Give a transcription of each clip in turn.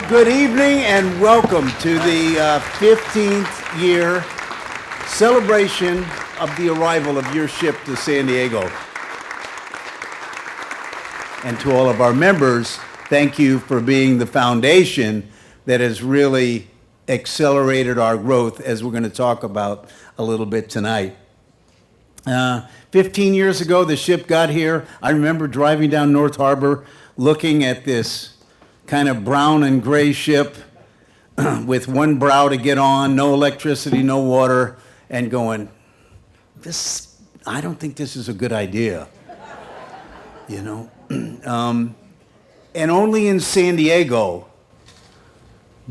Good evening and welcome to the 15th year celebration of the arrival of your ship to San Diego. And to all of our members, thank you for being the foundation that has really accelerated our growth, as we're going to talk about a little bit tonight. 15 years ago, the ship got here. I remember driving down North Harbor, looking at this kind of brown and gray ship with one brow to get on, no electricity, no water, and going, I don't think this is a good idea, you know? And only in San Diego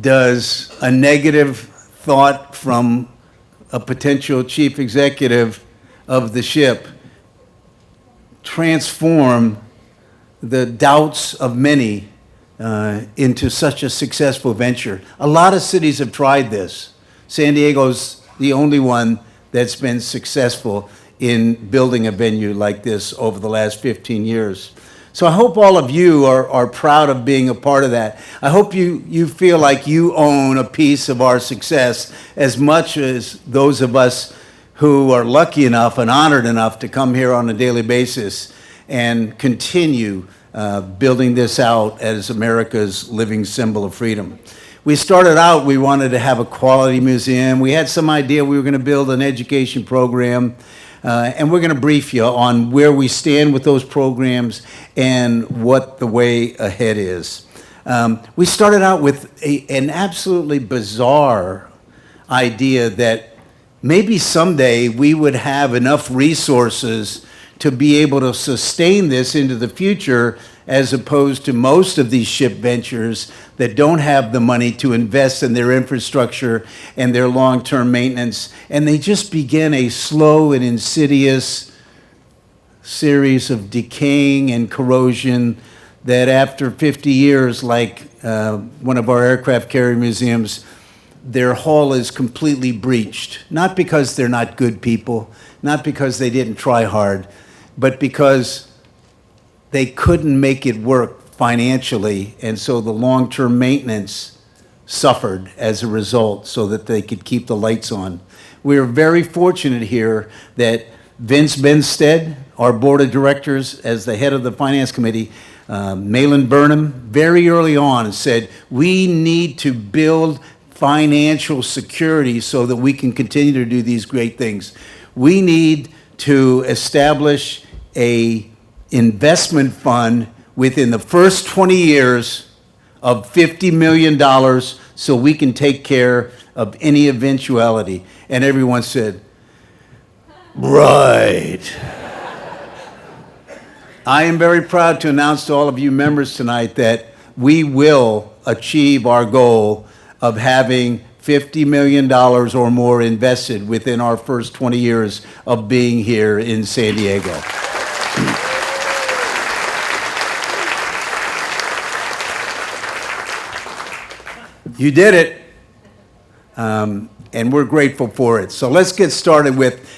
does a negative thought from a potential chief executive of the ship transform the doubts of many into such a successful venture. A lot of cities have tried this. San Diego's the only one that's been successful in building a venue like this over the last 15 years. So I hope all of you are proud of being a part of that. I hope you feel like you own a piece of our success as much as those of us who are lucky enough and honored enough to come here on a daily basis and continue building this out as America's living symbol of freedom. We started out, we wanted to have a quality museum. We had some idea we were going to build an education program. And we're going to brief you on where we stand with those programs and what the way ahead is. We started out with an absolutely bizarre idea that maybe someday we would have enough resources to be able to sustain this into the future, as opposed to most of these ship ventures that don't have the money to invest in their infrastructure and their long-term maintenance. And they just begin a slow and insidious series of decaying and corrosion that after 50 years, like one of our aircraft carrier museums, their hull is completely breached. Not because they're not good people, not because they didn't try hard, but because they couldn't make it work financially, and so the long-term maintenance suffered as a result so that they could keep the lights on. We are very fortunate here that Vince Benstead, our board of directors, as the head of the finance committee, Malin Burnham, very early on said, we need to build financial security so that we can continue to do these great things. We need to establish a investment fund within the first 20 years of $50 million so we can take care of any eventuality. And everyone said, right. I am very proud to announce to all of you members tonight that we will achieve our goal of having $50 million or more invested within our first 20 years of being here in San Diego. You did it, and we're grateful for it. So let's get started with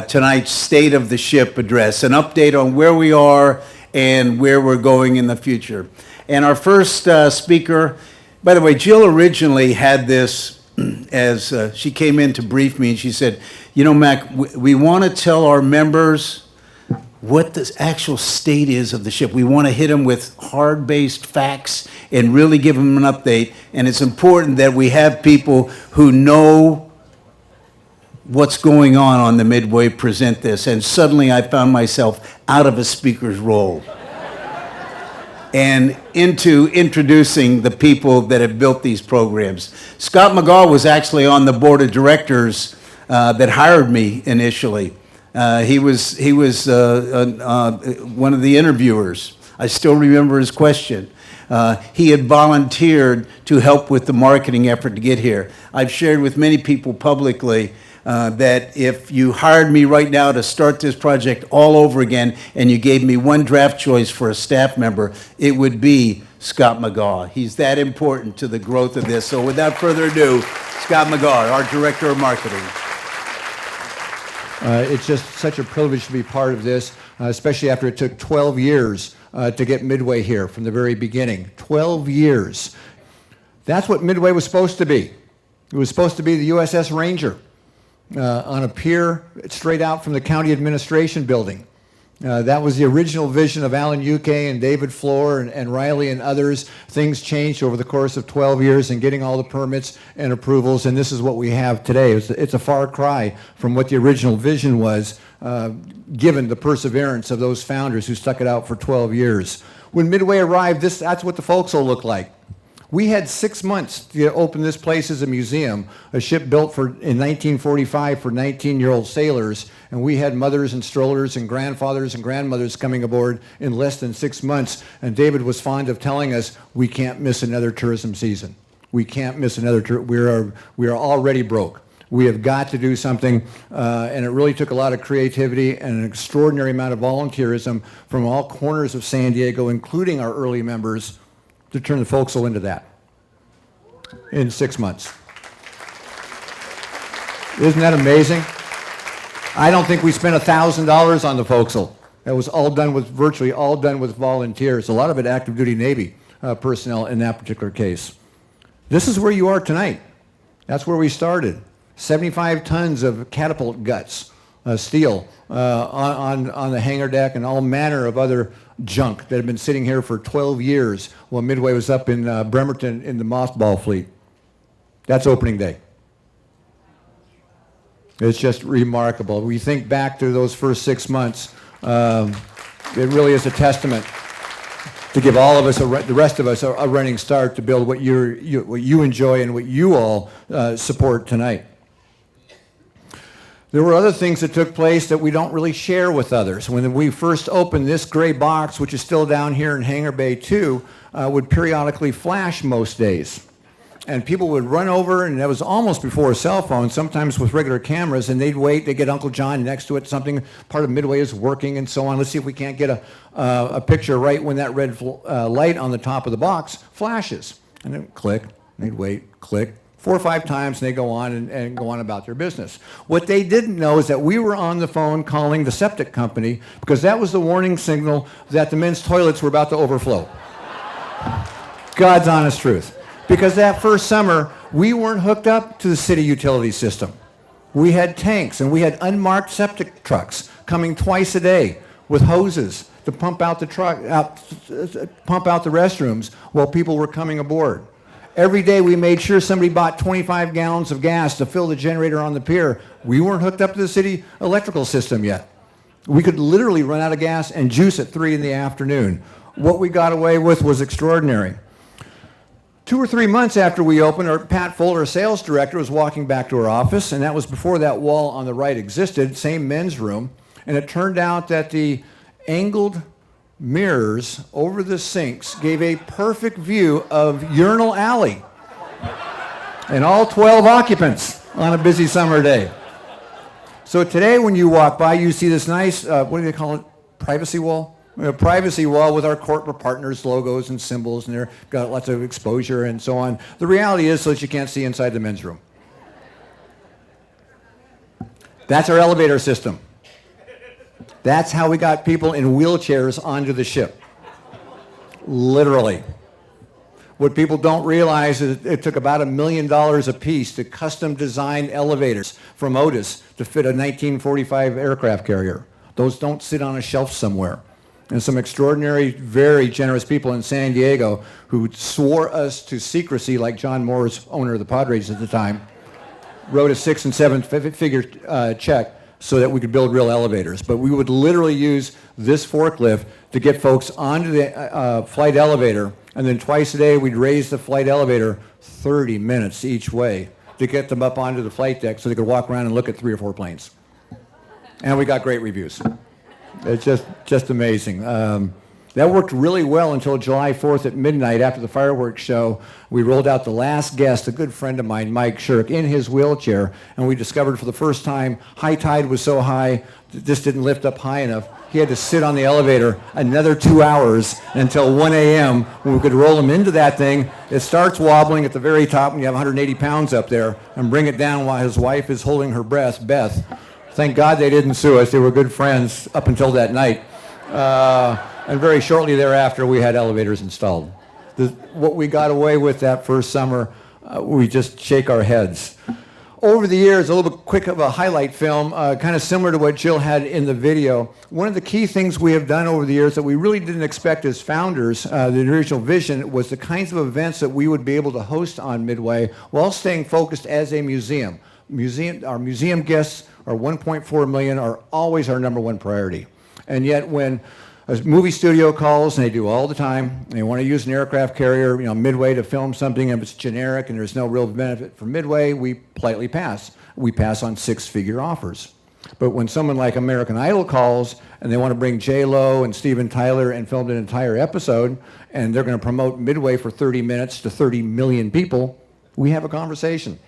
tonight's State of the Ship address, an update on where we are and where we're going in the future. And our first speaker, by the way, Jill originally had this as she came in to brief me, and she said, you know, Mac, we want to tell our members what the actual state is of the ship. We want to hit them with hard-based facts and really give them an update. And it's important that we have people who know what's going on the Midway present this. And suddenly I found myself out of a speaker's role and into introducing the people that have built these programs. Scott McGaw was actually on the board of directors that hired me initially. He was one of the interviewers. I still remember his question. He had volunteered to help with the marketing effort to get here. I've shared with many people publicly that if you hired me right now to start this project all over again and you gave me one draft choice for a staff member, it would be Scott McGaw. He's that important to the growth of this. So without further ado, Scott McGaw, our Director of Marketing. It's just such a privilege to be part of this, especially after it took 12 years to get Midway here from the very beginning. 12 years. That's what Midway was supposed to be. It was supposed to be the USS Ranger on a pier straight out from the county administration building. That was the original vision of Alan UK and David Floor and Riley and others. Things changed over the course of 12 years and getting all the permits and approvals, and this is what we have today. It's a far cry from what the original vision was, given the perseverance of those founders who stuck it out for 12 years. When Midway arrived, that's what the forecastle looked like. We had 6 months to open this place as a museum, a ship built in 1945 for 19-year-old sailors, and we had mothers and strollers and grandfathers and grandmothers coming aboard in less than 6 months. And David was fond of telling us, we can't miss another tourism season. We can't miss another we are already broke. We have got to do something, and it really took a lot of creativity and an extraordinary amount of volunteerism from all corners of San Diego, including our early members, to turn the forecastle into that in 6 months. Isn't that amazing? I don't think we spent $1,000 on the forecastle. That was virtually all done with volunteers, a lot of it active duty Navy personnel in that particular case. This is where you are tonight. That's where we started. 75 tons of catapult guts, steel, on the hangar deck, and all manner of other junk that had been sitting here for 12 years while Midway was up in Bremerton in the mothball fleet. That's opening day. It's just remarkable. We think back to those first 6 months, it really is a testament to give all of us, the rest of us, a running start to build what you enjoy and what you all support tonight. There were other things that took place that we don't really share with others. When we first opened, this gray box, which is still down here in Hangar Bay 2, would periodically flash most days. And people would run over, and that was almost before a cell phone, sometimes with regular cameras, and they'd wait, they'd get Uncle John next to it, something, part of Midway is working and so on. Let's see if we can't get a picture right when that red light on the top of the box flashes. And then click, and they'd wait, click, 4 or 5 times, and they go on and go on about their business. What they didn't know is that we were on the phone calling the septic company, because that was the warning signal that the men's toilets were about to overflow. God's honest truth. Because that first summer, we weren't hooked up to the city utility system. We had tanks, and we had unmarked septic trucks coming twice a day with hoses to pump out the restrooms while people were coming aboard. Every day we made sure somebody bought 25 gallons of gas to fill the generator on the pier. We weren't hooked up to the city electrical system yet. We could literally run out of gas and juice at 3 in the afternoon. What we got away with was extraordinary. 2 or 3 months after we opened, our Pat Fuller, sales director, was walking back to our office, and that was before that wall on the right existed, same men's room, and it turned out that the angled mirrors over the sinks gave a perfect view of Urinal Alley and all 12 occupants on a busy summer day. So today when you walk by, you see this nice, what do they call it, privacy wall? A privacy wall with our corporate partners' logos and symbols, and they've got lots of exposure and so on. The reality is so that you can't see inside the men's room. That's our elevator system. That's how we got people in wheelchairs onto the ship. Literally. What people don't realize is it took about $1 million a piece to custom design elevators from Otis to fit a 1945 aircraft carrier. Those don't sit on a shelf somewhere. And some extraordinary, very generous people in San Diego who swore us to secrecy, like John Moore's owner of the Padres at the time, wrote a 6- and 7-figure check so that we could build real elevators. But we would literally use this forklift to get folks onto the flight elevator, and then twice a day we'd raise the flight elevator 30 minutes each way to get them up onto the flight deck so they could walk around and look at 3 or 4 planes. And we got great reviews. It's just amazing. That worked really well until July 4th at midnight after the fireworks show. We rolled out the last guest, a good friend of mine, Mike Shirk, in his wheelchair, and we discovered for the first time high tide was so high that this didn't lift up high enough. He had to sit on the elevator another 2 hours until 1 a.m. when we could roll him into that thing. It starts wobbling at the very top when you have 180 pounds up there, and bring it down while his wife is holding her breath, Beth. Thank God they didn't sue us. They were good friends up until that night. And very shortly thereafter, we had elevators installed. What we got away with that first summer, we just shake our heads. Over the years, a little bit quick of a highlight film, kind of similar to what Jill had in the video. One of the key things we have done over the years that we really didn't expect as founders, the original vision, was the kinds of events that we would be able to host on Midway while staying focused as a museum. Our museum guests, our 1.4 million, are always our number one priority. And yet when a movie studio calls, and they do all the time, and they want to use an aircraft carrier, Midway, to film something, and if it's generic and there's no real benefit for Midway, we politely pass. We pass on 6-figure offers. But when someone like American Idol calls, and they want to bring J-Lo and Steven Tyler and film an entire episode, and they're going to promote Midway for 30 minutes to 30 million people, we have a conversation.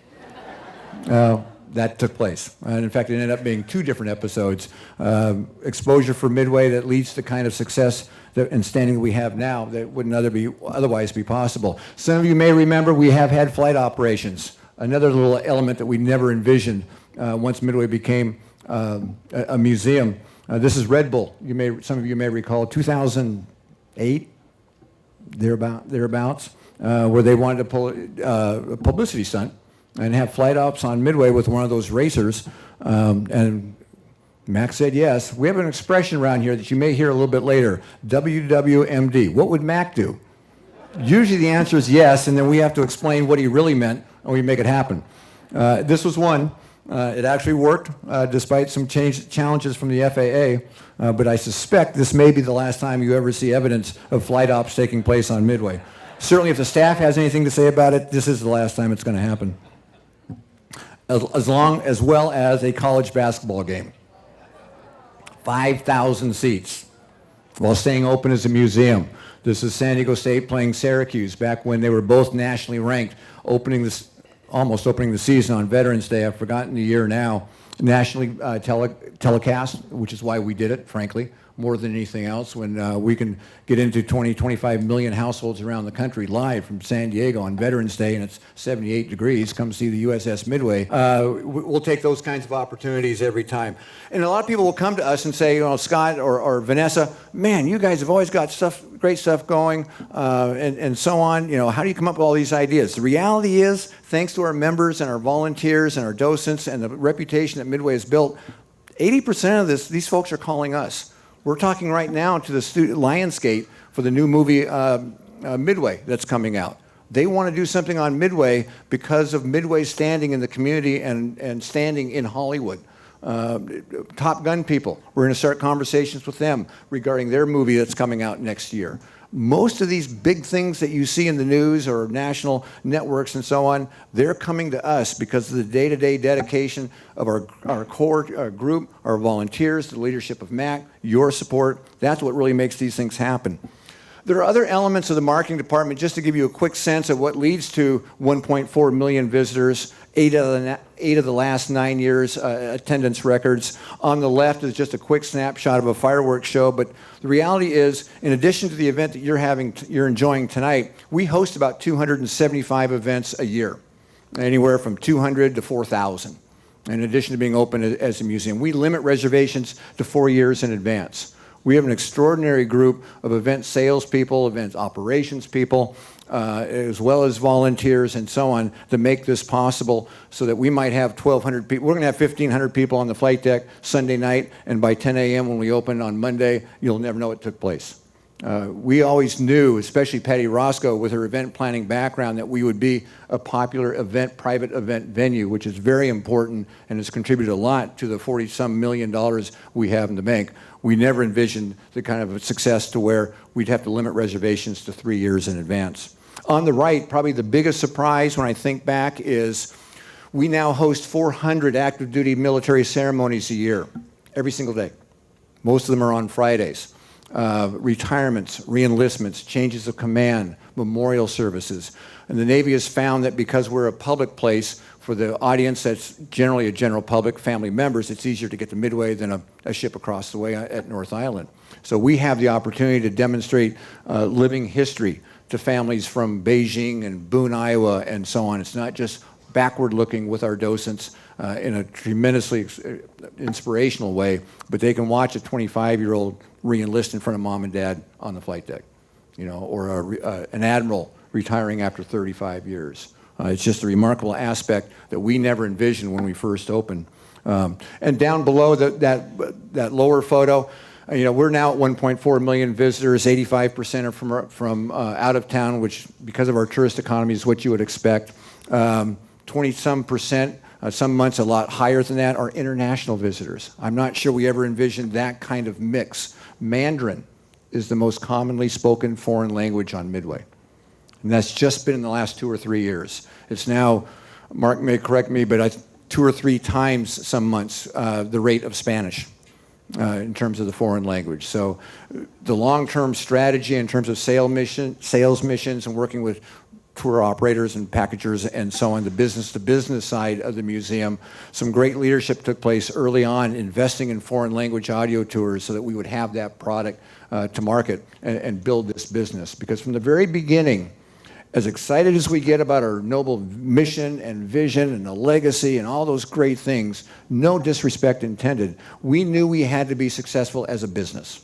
That took place. And in fact, it ended up being 2 different episodes. Exposure for Midway that leads to the kind of success and standing that we have now that wouldn't otherwise be possible. Some of you may remember we have had flight operations, another little element that we never envisioned once Midway became a museum. This is Red Bull. Some of you may recall 2008, thereabouts, where they wanted to pull a publicity stunt and have flight ops on Midway with one of those racers. And Mac said yes. We have an expression around here that you may hear a little bit later, WWMD. What would Mac do? Usually the answer is yes, and then we have to explain what he really meant, and we make it happen. This was one. It actually worked, despite some challenges from the FAA, but I suspect this may be the last time you ever see evidence of flight ops taking place on Midway. Certainly if the staff has anything to say about it, this is the last time it's going to happen. As well as a college basketball game. 5,000 seats while staying open as a museum. This is San Diego State playing Syracuse back when they were both nationally ranked, almost opening the season on Veterans Day. I've forgotten the year now. Nationally telecast, which is why we did it, frankly, more than anything else, when we can get into 20, 25 million households around the country live from San Diego on Veterans Day, and it's 78 degrees. Come see the USS Midway. We'll take those kinds of opportunities every time. And a lot of people will come to us and say, Scott or Vanessa, man, you guys have always got great stuff going, and so on. How do you come up with all these ideas? The reality is, thanks to our members and our volunteers and our docents and the reputation that Midway has built, 80% of these folks are calling us. We're talking right now to the Lionsgate for the new movie Midway that's coming out. They want to do something on Midway because of Midway's standing in the community and standing in Hollywood. Top Gun people, we're going to start conversations with them regarding their movie that's coming out next year. Most of these big things that you see in the news or national networks and so on, they're coming to us because of the day-to-day dedication of our core group, our volunteers, the leadership of MAC, your support. That's what really makes these things happen. There are other elements of the marketing department, just to give you a quick sense of what leads to 1.4 million visitors, 8 of the last 9 years attendance records. On the left is just a quick snapshot of a fireworks show, but the reality is, in addition to the event that you're enjoying tonight, we host about 275 events a year, anywhere from 200 to 4,000, in addition to being open as a museum. We limit reservations to 4 years in advance. We have an extraordinary group of event salespeople, event operations people, as well as volunteers and so on to make this possible so that we might have 1,200 people. We're going to have 1,500 people on the flight deck Sunday night, and by 10 a.m. when we open on Monday, you'll never know it took place. We always knew, especially Patty Roscoe with her event planning background, that we would be a popular private event venue, which is very important and has contributed a lot to the 40-some million dollars we have in the bank. We never envisioned the kind of a success to where we'd have to limit reservations to 3 years in advance. On the right, probably the biggest surprise when I think back is we now host 400 active duty military ceremonies a year, every single day. Most of them are on Fridays. Retirements, reenlistments, changes of command, memorial services. And the Navy has found that because we're a public place, for the audience that's generally a general public, family members, it's easier to get to Midway than a ship across the way at North Island. So we have the opportunity to demonstrate living history to families from Beijing and Boone, Iowa, and so on. It's not just backward looking with our docents in a tremendously inspirational way, but they can watch a 25-year-old re-enlist in front of mom and dad on the flight deck, or an admiral retiring after 35 years. It's just a remarkable aspect that we never envisioned when we first opened. And down below that lower photo, we're now at 1.4 million visitors. 85% are from out of town, which, because of our tourist economy, is what you would expect. 20-some percent, some months a lot higher than that, are international visitors. I'm not sure we ever envisioned that kind of mix. Mandarin is the most commonly spoken foreign language on Midway. And that's just been in the last 2 or 3 years. It's now, Mark may correct me, but 2 or 3 times some months the rate of Spanish in terms of the foreign language. So the long-term strategy in terms of sales missions and working with tour operators and packagers and so on, the business-to-business side of the museum, some great leadership took place early on, investing in foreign language audio tours so that we would have that product to market and build this business. Because from the very beginning, as excited as we get about our noble mission and vision and the legacy and all those great things, no disrespect intended, we knew we had to be successful as a business,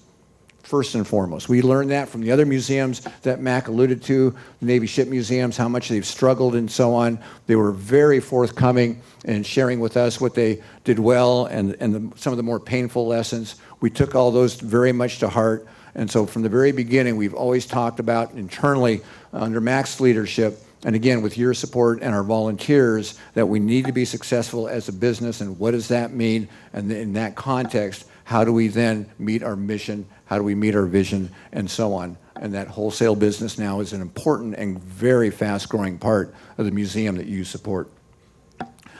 first and foremost. We learned that from the other museums that Mac alluded to, the Navy ship museums, how much they've struggled and so on. They were very forthcoming in sharing with us what they did well and some of the more painful lessons. We took all those very much to heart. And so from the very beginning, we've always talked about internally, under Mac's leadership, And again, with your support and our volunteers, that we need to be successful as a business, and what does that mean? And in that context, how do we then meet our mission? How do we meet our vision? And so on. And that wholesale business now is an important and very fast-growing part of the museum that you support.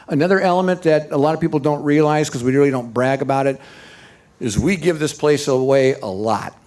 Another element that a lot of people don't realize, because we really don't brag about it, is we give this place away a lot.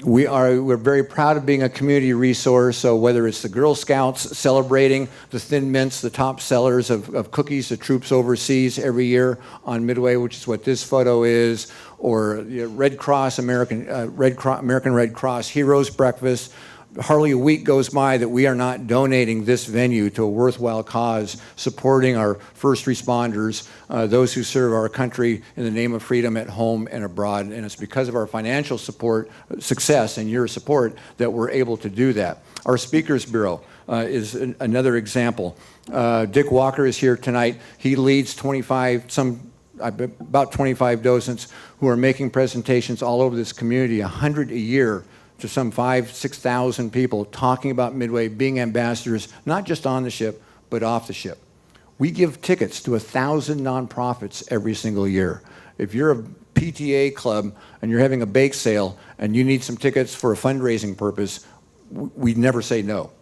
We're very proud of being a community resource, so whether it's the Girl Scouts celebrating the Thin Mints, the top sellers of cookies to troops overseas every year on Midway, which is what this photo is, or Red Cross, American Red Cross Heroes Breakfast. Hardly a week goes by that we are not donating this venue to a worthwhile cause, supporting our first responders, those who serve our country in the name of freedom at home and abroad. And it's because of our financial support, success, and your support that we're able to do that. Our Speakers Bureau is another example. Dick Walker is here tonight. He leads about 25 docents who are making presentations all over this community, 100 a year, to some 5,000 to 6,000 people, talking about Midway, being ambassadors, not just on the ship, but off the ship. We give tickets to 1,000 nonprofits every single year. If you're a PTA club and you're having a bake sale and you need some tickets for a fundraising purpose, we never say no.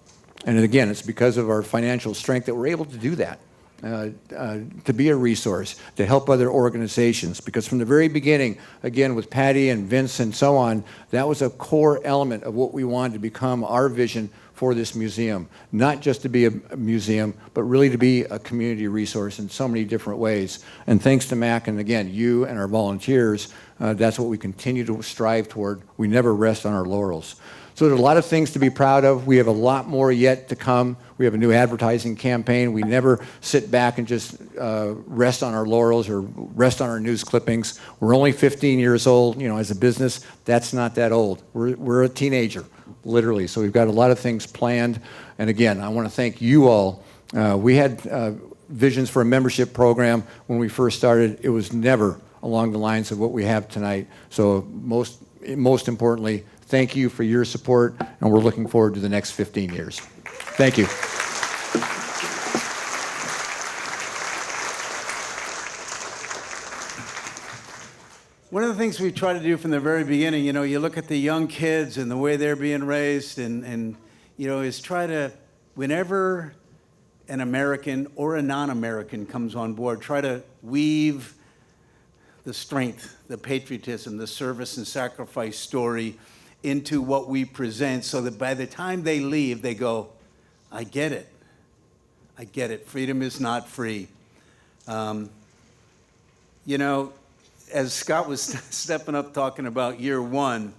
And again, it's because of our financial strength that we're able to do that. To be a resource, to help other organizations. Because from the very beginning, again, with Patty and Vince and so on, that was a core element of what we wanted to become our vision for this museum. Not just to be a museum, but really to be a community resource in so many different ways. And thanks to Mac, and again, you and our volunteers, that's what we continue to strive toward. We never rest on our laurels. So there's a lot of things to be proud of. We have a lot more yet to come. We have a new advertising campaign. We never sit back and just rest on our laurels or rest on our news clippings. We're only 15 years old. You know, as a business, that's not that old. We're a teenager, literally. So we've got a lot of things planned. And again, I want to thank you all. We had visions for a membership program when we first started. It was never along the lines of what we have tonight. So most importantly, thank you for your support, and we're looking forward to the next 15 years. Thank you. One of the things we try to do from the very beginning, you know, you look at the young kids and the way they're being raised and you know, is try to, whenever an American or a non-American comes on board, try to weave the strength, the patriotism, the service and sacrifice story into what we present, so that by the time they leave, they go, I get it. I get it. Freedom is not free. You know, as Scott was stepping up talking about year one,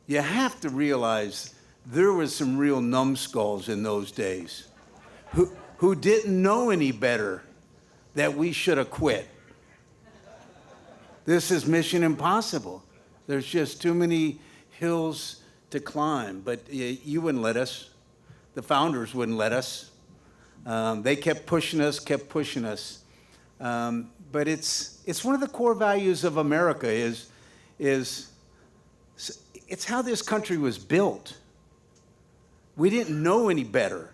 you have to realize there was some real numbskulls in those days who didn't know any better that we should have quit. This is Mission Impossible. There's just too many hills to climb, but you wouldn't let us. The founders wouldn't let us. They kept pushing us. But it's one of the core values of America is it's how this country was built. We didn't know any better.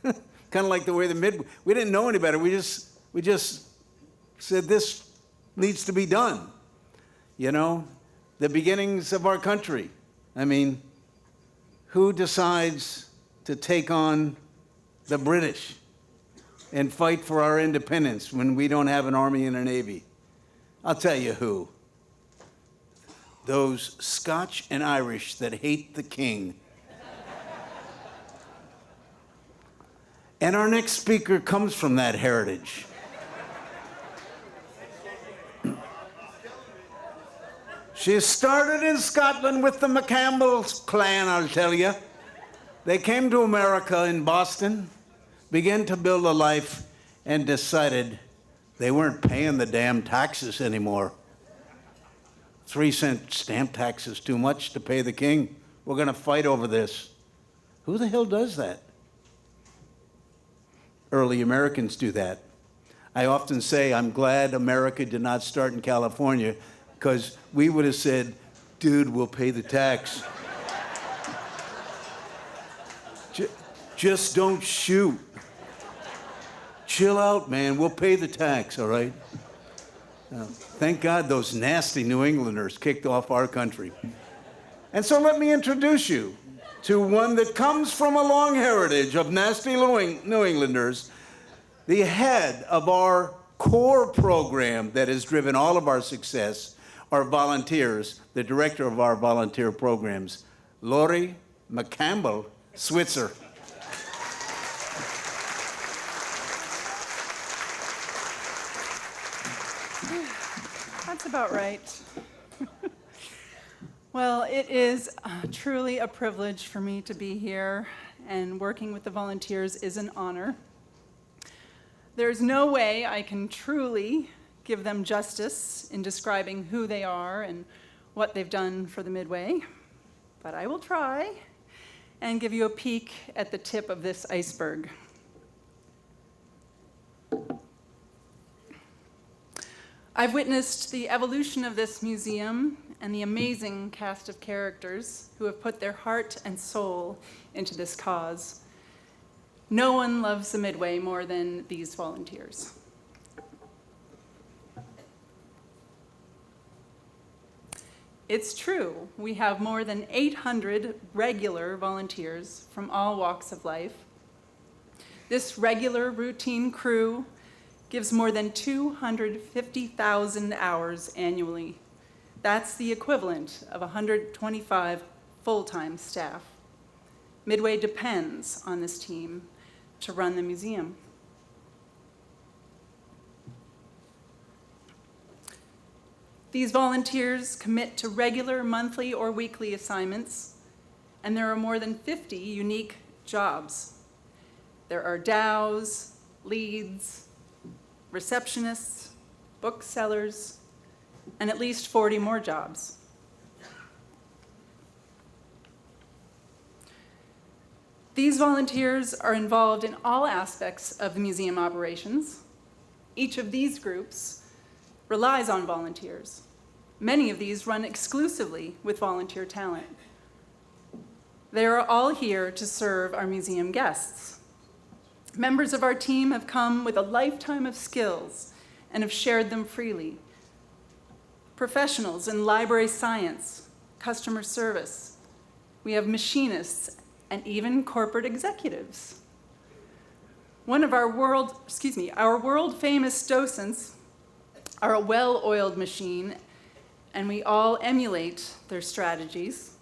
Kind of like the way the Midway. We didn't know any better. We just said this needs to be done. You know, the beginnings of our country. I mean, who decides to take on the British and fight for our independence when we don't have an army and a navy? I'll tell you who. Those Scotch and Irish that hate the king. And our next speaker comes from that heritage. She started in Scotland with the McCampbell clan, I'll tell you. They came to America in Boston, began to build a life, and decided they weren't paying the damn taxes anymore. 3-cent stamp tax is too much to pay the king. We're going to fight over this. Who the hell does that? Early Americans do that. I often say I'm glad America did not start in California, because we would have said, dude, we'll pay the tax. Just don't shoot. Chill out, man. We'll pay the tax, all right? Thank God those nasty New Englanders kicked off our country. And so let me introduce you to one that comes from a long heritage of nasty New Englanders, the head of our core program that has driven all of our success, our volunteers, the director of our volunteer programs, Lori McCampbell Switzer. That's about right. Well, it is truly a privilege for me to be here, and working with the volunteers is an honor. There's no way I can truly give them justice in describing who they are and what they've done for the Midway, but I will try and give you a peek at the tip of this iceberg. I've witnessed the evolution of this museum and the amazing cast of characters who have put their heart and soul into this cause. No one loves the Midway more than these volunteers. It's true, we have more than 800 regular volunteers from all walks of life. This regular routine crew gives more than 250,000 hours annually. That's the equivalent of 125 full-time staff. Midway depends on this team to run the museum. These volunteers commit to regular monthly or weekly assignments, and there are more than 50 unique jobs. There are DAOs, leads, receptionists, booksellers, and at least 40 more jobs. These volunteers are involved in all aspects of the museum operations. Each of these groups relies on volunteers. Many of these run exclusively with volunteer talent. They are all here to serve our museum guests. Members of our team have come with a lifetime of skills and have shared them freely. Professionals in library science, customer service. We have machinists and even corporate executives. One of our world-famous docents are a well-oiled machine, and we all emulate their strategies.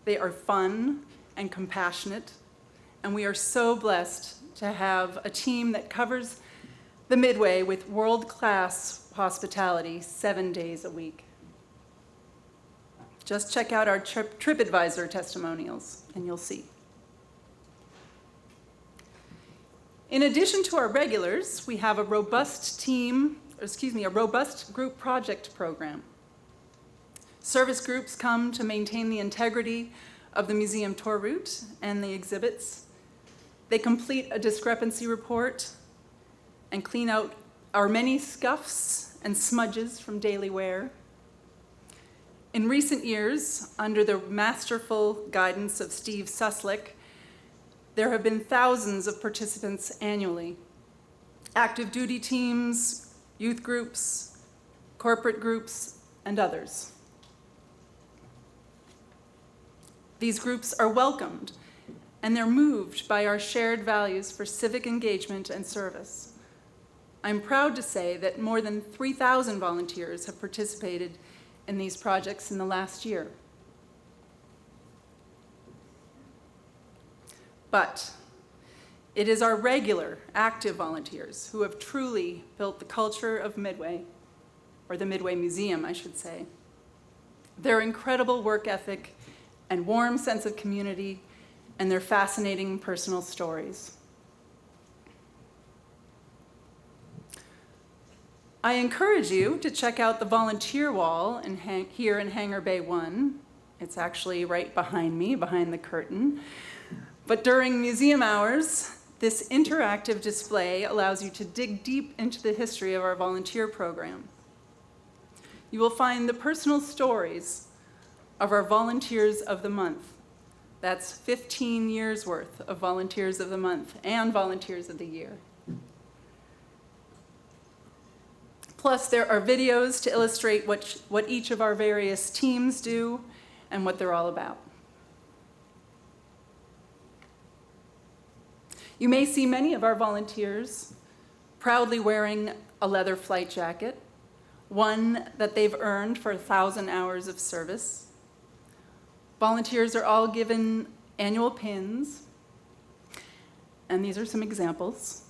They are fun and compassionate, and we are so blessed to have a team that covers the Midway with world-class hospitality 7 days a week. Just check out our TripAdvisor testimonials, and you'll see. In addition to our regulars, we have a robust group project program. Service groups come to maintain the integrity of the museum tour route and the exhibits. They complete a discrepancy report and clean out our many scuffs and smudges from daily wear. In recent years, under the masterful guidance of Steve Suslick, there have been thousands of participants annually. Active duty teams, youth groups, corporate groups, and others. These groups are welcomed, and they're moved by our shared values for civic engagement and service. I'm proud to say that more than 3,000 volunteers have participated in these projects in the last year. But it is our regular, active volunteers who have truly built the culture of Midway, or the Midway Museum, I should say. Their incredible work ethic and warm sense of community, and their fascinating personal stories. I encourage you to check out the volunteer wall here in Hangar Bay 1. It's actually right behind me, behind the curtain. But during museum hours, this interactive display allows you to dig deep into the history of our volunteer program. You will find the personal stories of our volunteers of the month, That's 15 years' worth of Volunteers of the Month and Volunteers of the Year. Plus, there are videos to illustrate what each of our various teams do and what they're all about. You may see many of our volunteers proudly wearing a leather flight jacket, one that they've earned for 1,000 hours of service. Volunteers are all given annual pins, and these are some examples.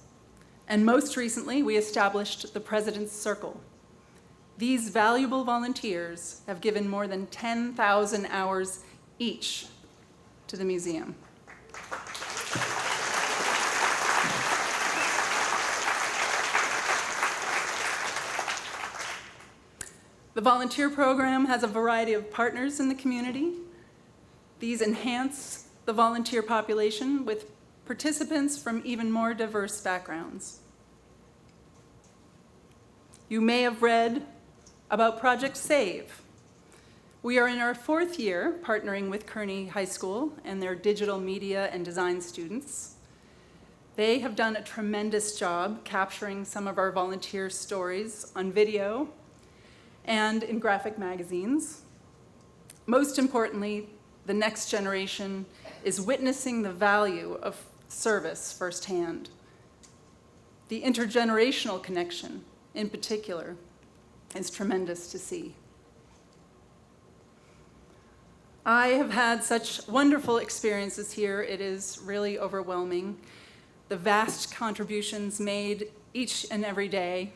And most recently, we established the President's Circle. These valuable volunteers have given more than 10,000 hours each to the museum. The volunteer program has a variety of partners in the community. These enhance the volunteer population with participants from even more diverse backgrounds. You may have read about Project SAVE. We are in our 4th year partnering with Kearney High School and their digital media and design students. They have done a tremendous job capturing some of our volunteer stories on video and in graphic magazines. Most importantly, the next generation is witnessing the value of service firsthand. The intergenerational connection, in particular, is tremendous to see. I have had such wonderful experiences here. It is really overwhelming. The vast contributions made each and every day.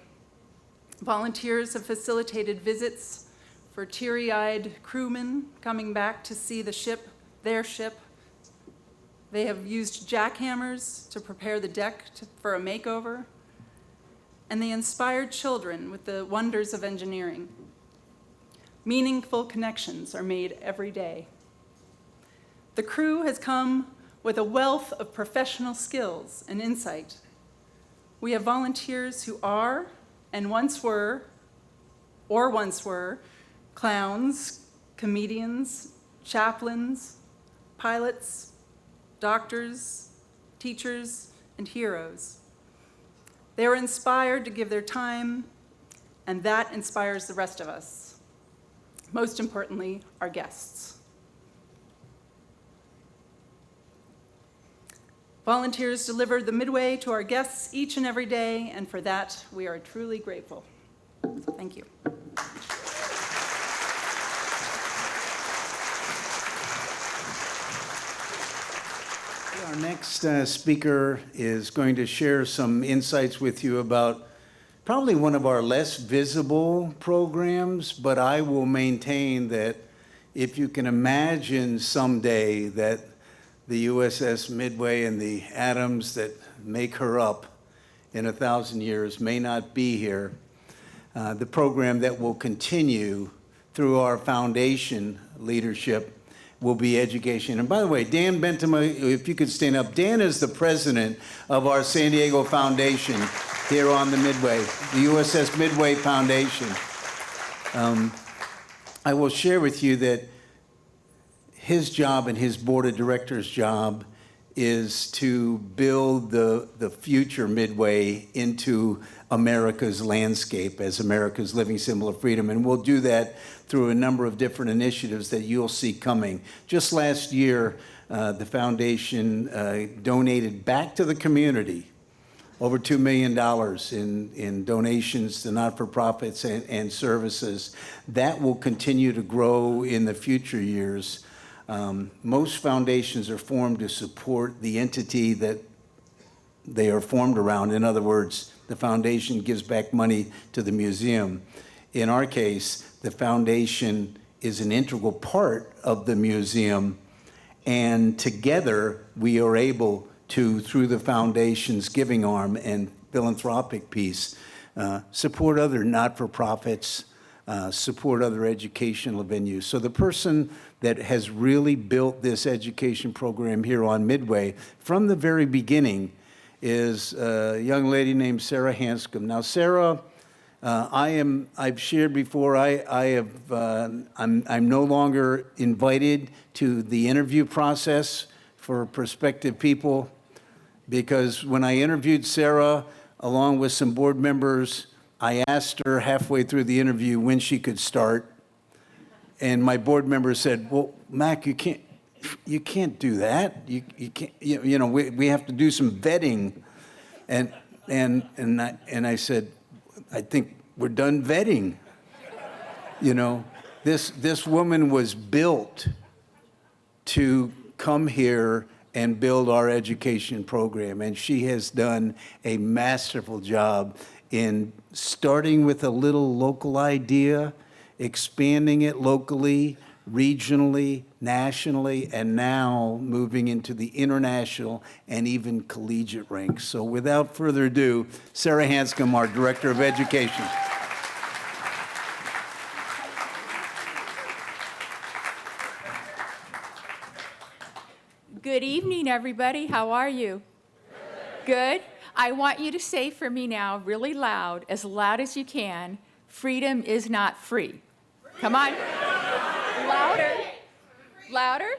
Volunteers have facilitated visits for teary-eyed crewmen coming back to see the ship, their ship. They have used jackhammers to prepare the deck for a makeover. And they inspired children with the wonders of engineering. Meaningful connections are made every day. The crew has come with a wealth of professional skills and insight. We have volunteers who are and once were clowns, comedians, chaplains, pilots, doctors, teachers, and heroes. They are inspired to give their time, and that inspires the rest of us. Most importantly, our guests. Volunteers deliver the Midway to our guests each and every day, and for that, we are truly grateful. Thank you. Our next speaker is going to share some insights with you about probably one of our less visible programs, but I will maintain that if you can imagine someday that the USS Midway and the atoms that make her up in 1,000 years may not be here, the program that will continue through our foundation leadership will be education. And by the way, Dan Bentema, if you could stand up. Dan is the president of our San Diego Foundation here on the Midway, the USS Midway Foundation. I will share with you that his job and his board of directors' job is to build the future Midway into America's landscape as America's living symbol of freedom. And we'll do that through a number of different initiatives that you'll see coming. Just last year, the foundation donated back to the community over $2 million in donations to not-for-profits and services. That will continue to grow in the future years. Most foundations are formed to support the entity that they are formed around. In other words, the foundation gives back money to the museum. In our case, the foundation is an integral part of the museum, and together we are able to, through the foundation's giving arm and philanthropic piece, support other not-for-profits, support other educational venues. So the person that has really built this education program here on Midway from the very beginning is a young lady named Sarah Hanscom. Now, Sarah I've shared before, I'm no longer invited to the interview process for prospective people, because when I interviewed Sarah, along with some board members, I asked her halfway through the interview when she could start. And my board member said, well, Mac, you can't do that. You can't, we have to do some vetting. And I said, I think we're done vetting. This woman was built to come here and build our education program. And she has done a masterful job in starting with a little local idea, expanding it locally, regionally, nationally, and now moving into the international and even collegiate ranks. So without further ado, Sarah Hanscom, our Director of Education. Good evening, everybody. How are you? Good. I want you to say for me now, really loud as you can, freedom is not free. Come on. Louder. Louder.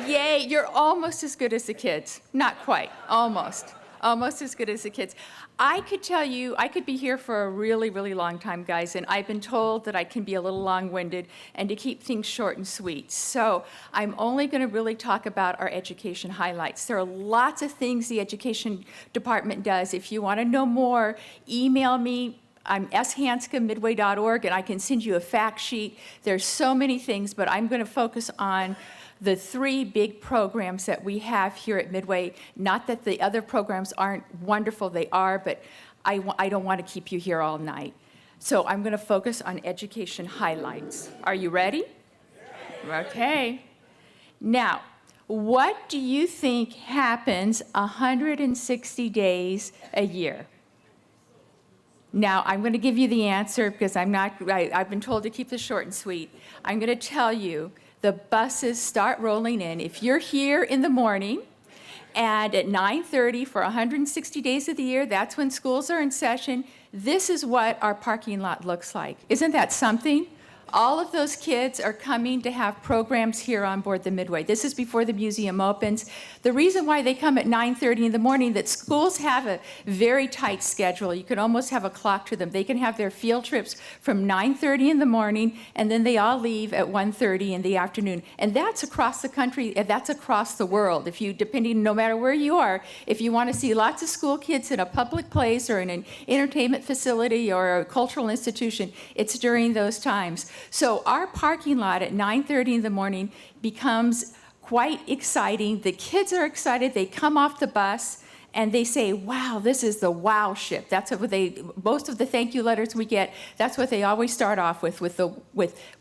Yay, you're almost as good as the kids. Not quite. Almost. Almost as good as the kids. I could tell you, I could be here for a really, really long time, guys, and I've been told that I can be a little long-winded and to keep things short and sweet. So I'm only going to really talk about our education highlights. There are lots of things the education department does. If you want to know more, email me. I'm shanscom@midway.org, and I can send you a fact sheet. There's so many things, but I'm going to focus on the three big programs that we have here at Midway. Not that the other programs aren't wonderful, they are, but I don't want to keep you here all night. So I'm going to focus on education highlights. Are you ready? Okay. Now, what do you think happens 160 days a year? Now, I'm going to give you the answer because I've been told to keep this short and sweet. I'm going to tell you the buses start rolling in. If you're here in the morning and at 9:30 for 160 days of the year, that's when schools are in session, this is what our parking lot looks like. Isn't that something? All of those kids are coming to have programs here on board the Midway. This is before the museum opens. The reason why they come at 9:30 in the morning, that schools have a very tight schedule. You could almost have a clock to them. They can have their field trips from 9:30 in the morning, and then they all leave at 1:30 in the afternoon. And that's across the country, and that's across the world. No matter where you are, if you want to see lots of school kids in a public place or in an entertainment facility or a cultural institution, it's during those times. So our parking lot at 9:30 in the morning becomes quite exciting. The kids are excited. They come off the bus and they say, wow, this is the wow ship. That's what most of the thank you letters we get, that's what they always start off with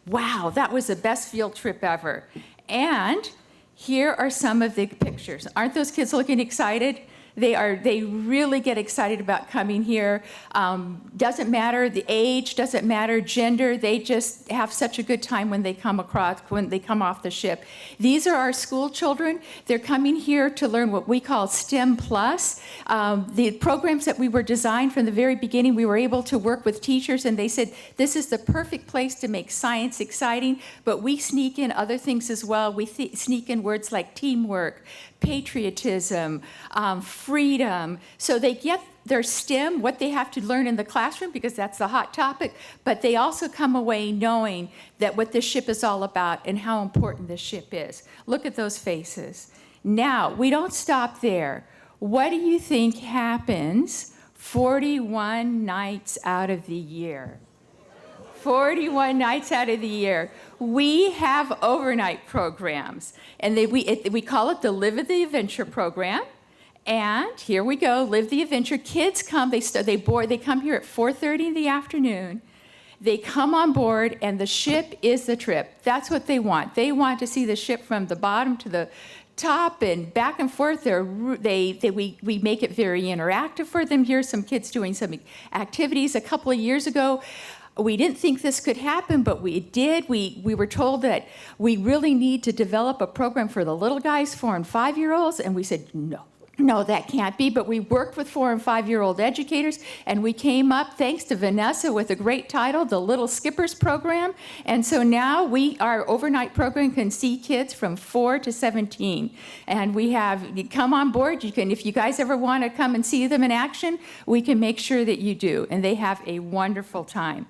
wow, that was the best field trip ever. And here are some of the pictures. Aren't those kids looking excited? They really get excited about coming here. Doesn't matter the age, doesn't matter gender. They just have such a good time when they come off the ship. These are our school children. They're coming here to learn what we call STEM Plus. The programs that we were designed from the very beginning, we were able to work with teachers, and they said this is the perfect place to make science exciting. But we sneak in other things as well. We sneak in words like teamwork, patriotism, freedom. So they get their STEM, what they have to learn in the classroom, because that's the hot topic, but they also come away knowing that what this ship is all about and how important this ship is. Look at those faces. Now, we don't stop there. What do you think happens 41 nights out of the year? 41 nights out of the year. We have overnight programs, and we call it the Live the Adventure program. And here we go, Live the Adventure. Kids come, they come here at 4:30 in the afternoon. They come on board, and the ship is the trip. That's what they want. They want to see the ship from the bottom to the top and back and forth. We make it very interactive for them. Here's some kids doing some activities. A couple of years ago, we didn't think this could happen, but we did. We were told that we really need to develop a program for the little guys, 4 and 5-year-olds, and we said, no, No, that can't be, but we worked with 4- and 5-year-old educators, and we came up, thanks to Vanessa, with a great title, the Little Skippers Program. And so now our overnight program can see kids from 4 to 17. And you come on board, if you guys ever want to come and see them in action, we can make sure that you do. And they have a wonderful time.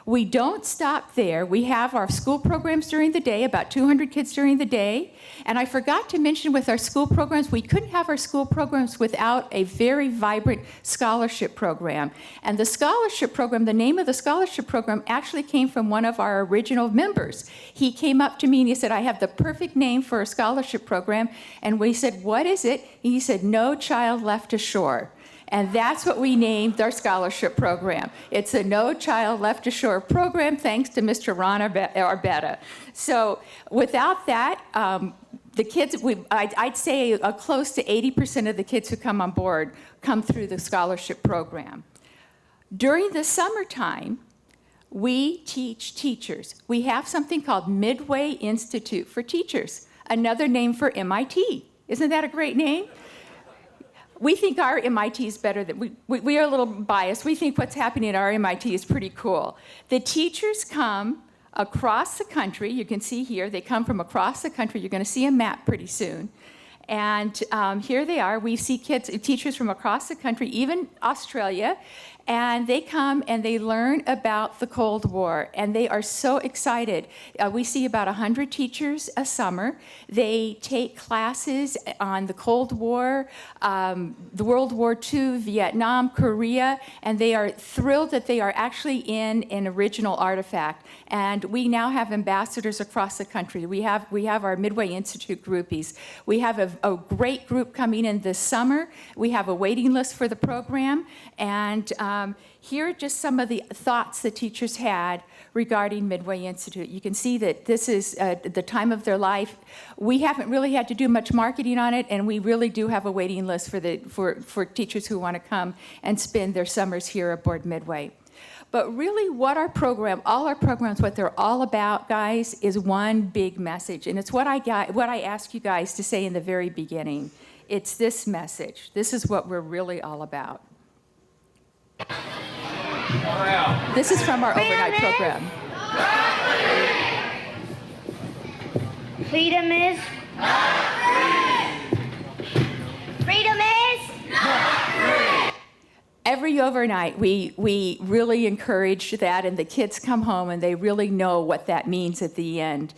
We don't stop there. We have our school programs during the day, about 200 kids during the day. And I forgot to mention with our school programs, we couldn't have our school programs without a very vibrant scholarship program. And the scholarship program, the name of the scholarship program actually came from one of our original members. He came up to me and he said, I have the perfect name for a scholarship program. And we said, what is it? And he said, No Child Left Ashore. And that's what we named our scholarship program. It's a No Child Left Ashore program, thanks to Mr. Ron Arbetta. So without that, the kids, I'd say close to 80% of the kids who come on board come through the scholarship program. During the summertime, we teach teachers. We have something called Midway Institute for Teachers, another name for MIT. Isn't that a great name? We think our MIT is better than, we are a little biased. We think what's happening at our MIT is pretty cool. The teachers come across the country. You can see here, they come from across the country. You're going to see a map pretty soon. And here they are. We see teachers from across the country, even Australia, and they come and they learn about the Cold War, and they are so excited. We see about 100 teachers a summer. They take classes on the Cold War, the World War II, Vietnam, Korea, and they are thrilled that they are actually in an original artifact. And we now have ambassadors across the country. We have our Midway Institute groupies. We have a great group coming in this summer. We have a waiting list for the program, and here are just some of the thoughts the teachers had regarding Midway Institute. You can see that this is the time of their life. We haven't really had to do much marketing on it, and we really do have a waiting list for teachers who want to come and spend their summers here aboard Midway. But really what all our programs, what they're all about, guys, is one big message. And it's what I asked you guys to say in the very beginning. It's this message. This is what we're really all about. This is from our overnight program. Freedom is freedom is Every overnight, we really encourage that, and the kids come home and they really know what that means at the end.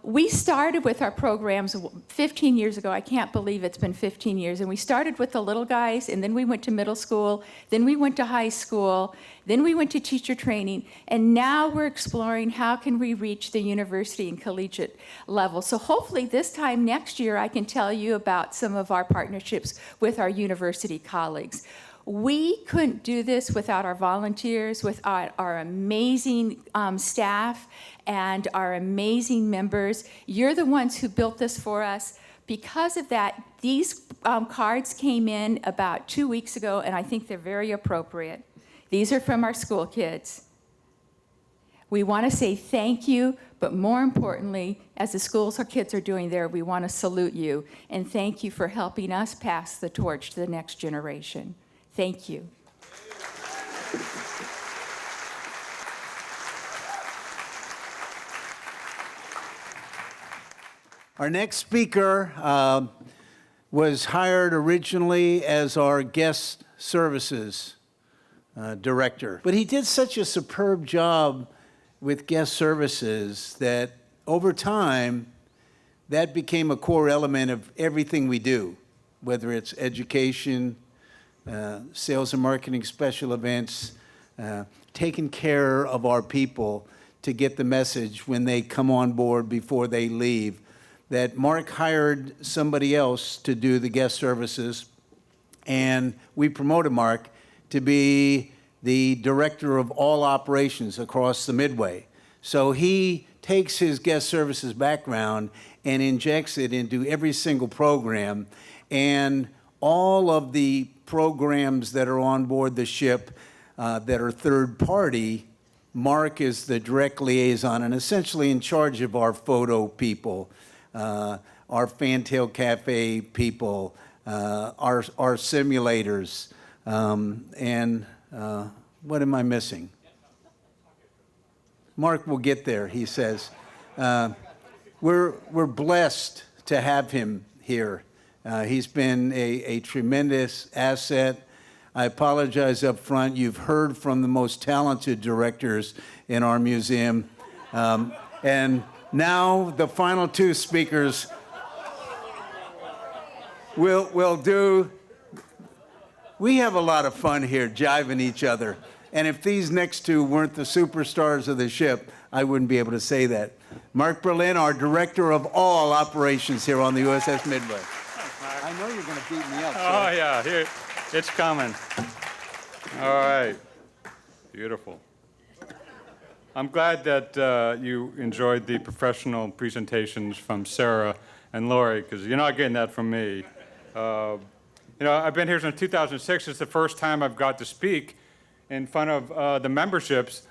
We started with our programs 15 years ago. I can't believe it's been 15 years. And we started with the little guys, and then we went to middle school, then we went to high school, then we went to teacher training, and now we're exploring how can we reach the university and collegiate level. So hopefully this time next year, I can tell you about some of our partnerships with our university colleagues. We couldn't do this without our volunteers, without our amazing staff and our amazing members. You're the ones who built this for us. Because of that, these cards came in about 2 weeks ago, and I think they're very appropriate. These are from our school kids. We want to say thank you, but more importantly, as the schools our kids are doing there, we want to salute you and thank you for helping us pass the torch to the next generation. Thank you. Our next speaker was hired originally as our guest services director, but he did such a superb job with guest services that over time, that became a core element of everything we do, whether it's education, sales and marketing special events, taking care of our people to get the message when they come on board before they leave, that Mark hired somebody else to do the guest services, and we promoted Mark to be the director of all operations across the Midway. So he takes his guest services background and injects it into every single program, and all of the programs that are on board the ship that are third party, Mark is the direct liaison and essentially in charge of our photo people, our Fantail Cafe people, our simulators, and what am I missing? Mark will get there, he says. We're blessed to have him here. He's been a tremendous asset. I apologize up front. You've heard from the most talented directors in our museum. And now the final two speakers will do. We have a lot of fun here jiving each other. And if these next two weren't the superstars of the ship, I wouldn't be able to say that. Mark Berlin, our director of all operations here on the USS Midway. I know you're going to beat me up. Oh, yeah, here, it's coming. All right, beautiful. I'm glad that you enjoyed the professional presentations from Sarah and Lori, because you're not getting that from me. I've been here since 2006. It's the first time I've got to speak in front of the memberships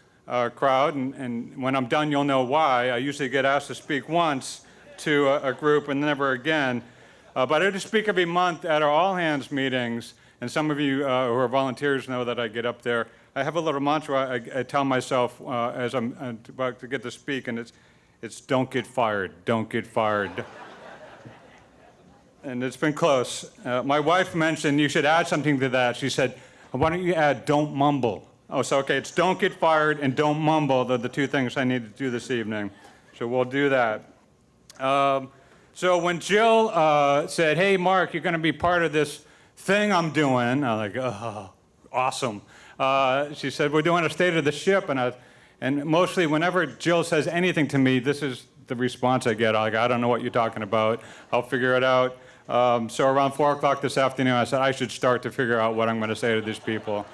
crowd, and when I'm done, you'll know why. I usually get asked to speak once to a group and never again. But I do speak every month at our all-hands meetings, and some of you who are volunteers know that I get up there. I have a little mantra I tell myself as I'm about to get to speak, and it's don't get fired, don't get fired. And it's been close. My wife mentioned you should add something to that. She said, why don't you add don't mumble? Oh, so okay, it's don't get fired and don't mumble. They're the two things I need to do this evening. So we'll do that. So when Jill said, hey, Mark, you're going to be part of this thing I'm doing, I'm like, oh, awesome. She said, we're doing a state of the ship. And mostly whenever Jill says anything to me, this is the response I get. Like, I don't know what you're talking about. I'll figure it out. So around 4 o'clock this afternoon, I said, I should start to figure out what I'm going to say to these people.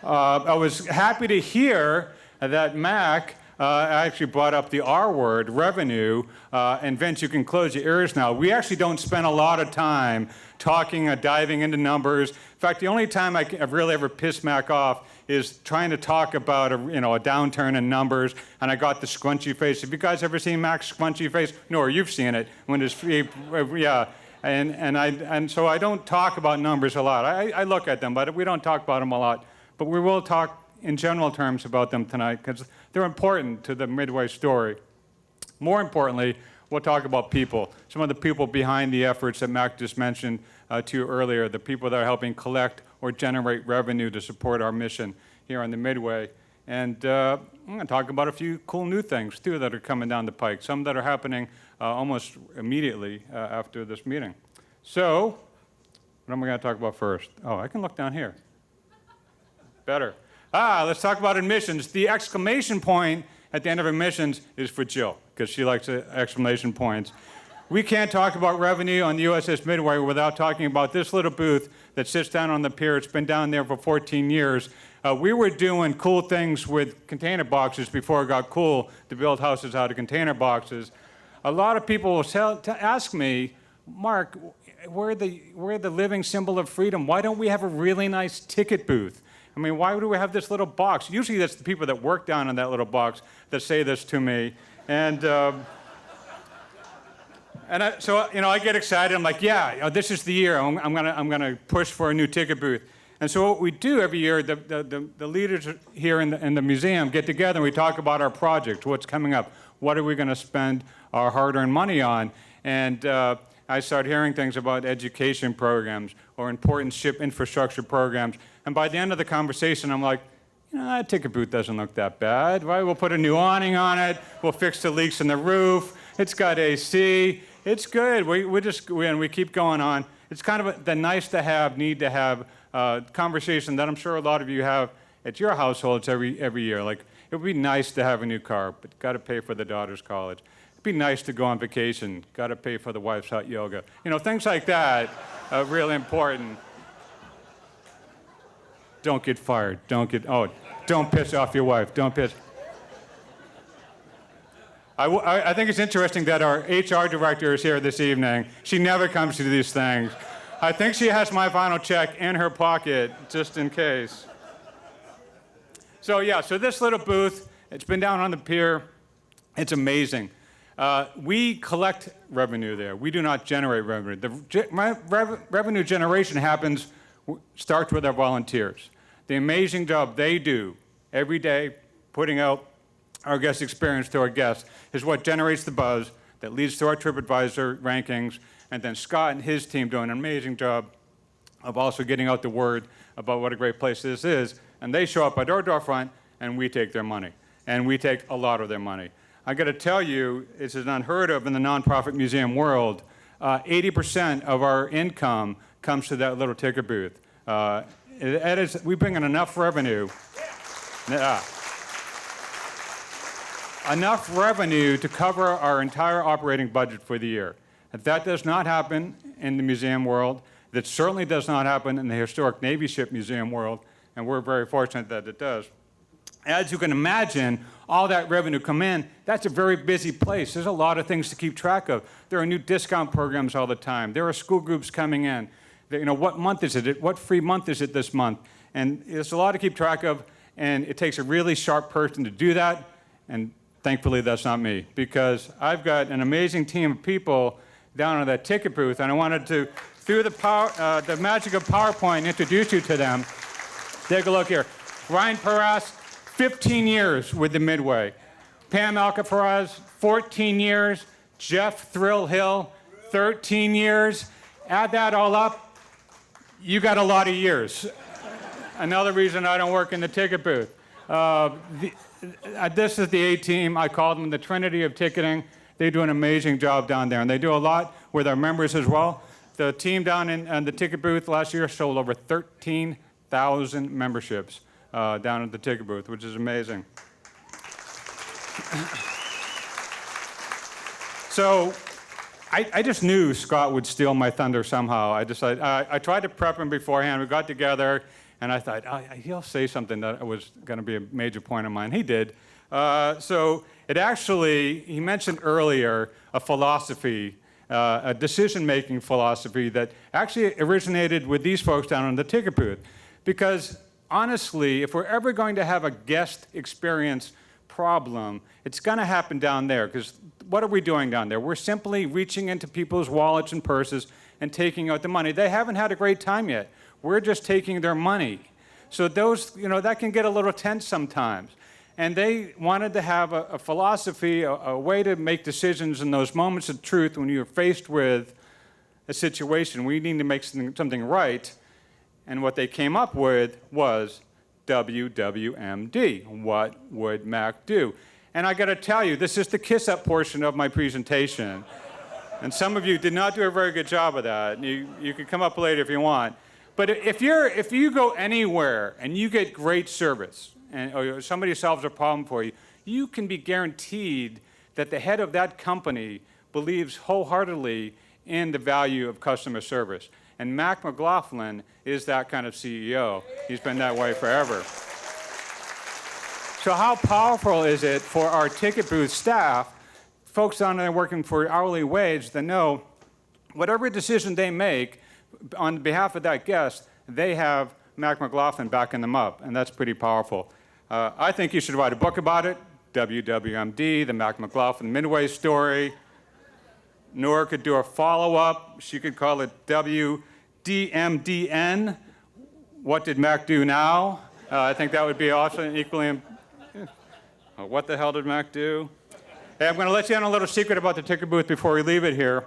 I was happy to hear that Mac actually brought up the R word, revenue, and Vince, you can close your ears now. We actually don't spend a lot of time talking or diving into numbers. In fact, the only time I've really ever pissed Mac off is trying to talk about a downturn in numbers, and I got the scrunchy face. Have you guys ever seen Mac's scrunchy face? No, you've seen it when his yeah. And so I don't talk about numbers a lot. I look at them, but we don't talk about them a lot. But we will talk in general terms about them tonight because they're important to the Midway story. More importantly, we'll talk about people, some of the people behind the efforts that Mac just mentioned to you earlier, the people that are helping collect or generate revenue to support our mission here on the Midway. And I'm going to talk about a few cool new things, too, that are coming down the pike, some that are happening almost immediately after this meeting. So, what am I going to talk about first? Oh, I can look down here. Better. Let's talk about admissions. The exclamation point at the end of admissions is for Jill, because she likes exclamation points. We can't talk about revenue on the USS Midway without talking about this little booth that sits down on the pier. It's been down there for 14 years. We were doing cool things with container boxes before it got cool to build houses out of container boxes. A lot of people will ask me, Mark, we're the living symbol of freedom. Why don't we have a really nice ticket booth? I mean, why do we have this little box? Usually that's the people that work down in that little box that say this to me. And so I get excited. I'm like, yeah, this is the year. I'm gonna push for a new ticket booth. And so what we do every year, the leaders here in the museum get together and we talk about our project, what's coming up, what are we going to spend our hard-earned money on. And I start hearing things about education programs or important ship infrastructure programs. And by the end of the conversation, I'm like, that ticket booth doesn't look that bad, right? We'll put a new awning on it. We'll fix the leaks in the roof. It's got AC. It's good. We keep going on. It's kind of the nice to have, need to have conversation that I'm sure a lot of you have at your households every year. Like, it would be nice to have a new car, but got to pay for the daughter's college. It'd be nice to go on vacation, got to pay for the wife's hot yoga. Things like that are really important. Don't get fired. Don't piss off your wife. Don't piss. I think it's interesting that our HR director is here this evening. She never comes to these things. I think she has my final check in her pocket, just in case. So this little booth, it's been down on the pier. It's amazing. We collect revenue there. We do not generate revenue. The revenue generation starts with our volunteers. The amazing job they do every day putting out our guest experience to our guests is what generates the buzz that leads to our TripAdvisor rankings, and then Scott and his team do an amazing job of also getting out the word about what a great place this is, and they show up at our doorfront, and we take their money, and we take a lot of their money. I got to tell you, this is unheard of in the nonprofit museum world. 80% of our income comes to that little ticket booth. We bring in enough revenue. Enough revenue to cover our entire operating budget for the year. If that does not happen in the museum world, that certainly does not happen in the Historic Navy Ship Museum world, and we're very fortunate that it does. As you can imagine, all that revenue come in, that's a very busy place. There's a lot of things to keep track of. There are new discount programs all the time. There are school groups coming in. What month is it? What free month is it this month? And there's a lot to keep track of, and it takes a really sharp person to do that, and thankfully that's not me, because I've got an amazing team of people down on that ticket booth, and I wanted to, through the magic of PowerPoint, introduce you to them. Take a look here. Ryan Perras, 15 years with the Midway. Pam Alcafaraz, 14 years. Jeff Thrill Hill, 13 years. Add that all up, you got a lot of years. Another reason I don't work in the ticket booth. This is the A-team. I call them the Trinity of ticketing. They do an amazing job down there, and they do a lot with our members as well. The team down in the ticket booth last year sold over 13,000 memberships down at the ticket booth, which is amazing. So I just knew Scott would steal my thunder somehow. I tried to prep him beforehand. We got together, and I thought, he'll say something that was going to be a major point of mine. He did. So he mentioned earlier a philosophy, a decision-making philosophy that actually originated with these folks down in the ticket booth. Because honestly, if we're ever going to have a guest experience problem, it's going to happen down there. Because what are we doing down there? We're simply reaching into people's wallets and purses and taking out the money. They haven't had a great time yet. We're just taking their money. So that can get a little tense sometimes. And they wanted to have a philosophy, a way to make decisions in those moments of truth when you're faced with a situation where you need to make something right. And what they came up with was WWMD. What would Mac do? And I got to tell you, this is the kiss-up portion of my presentation. And some of you did not do a very good job of that. You can come up later if you want. But if you go anywhere and you get great service, or somebody solves a problem for you, you can be guaranteed that the head of that company believes wholeheartedly in the value of customer service. And Mac McLaughlin is that kind of CEO. He's been that way forever. So how powerful is it for our ticket booth staff, folks down there working for hourly wage, that know whatever decision they make on behalf of that guest, they have Mac McLaughlin backing them up, and that's pretty powerful. I think you should write a book about it, WWMD, the Mac McLaughlin Midway story. Nora could do a follow-up. She could call it WDMDN, What Did Mac Do Now? I think that would be also equally... What the hell did Mac do? Hey, I'm going to let you in a little secret about the ticket booth before we leave it here.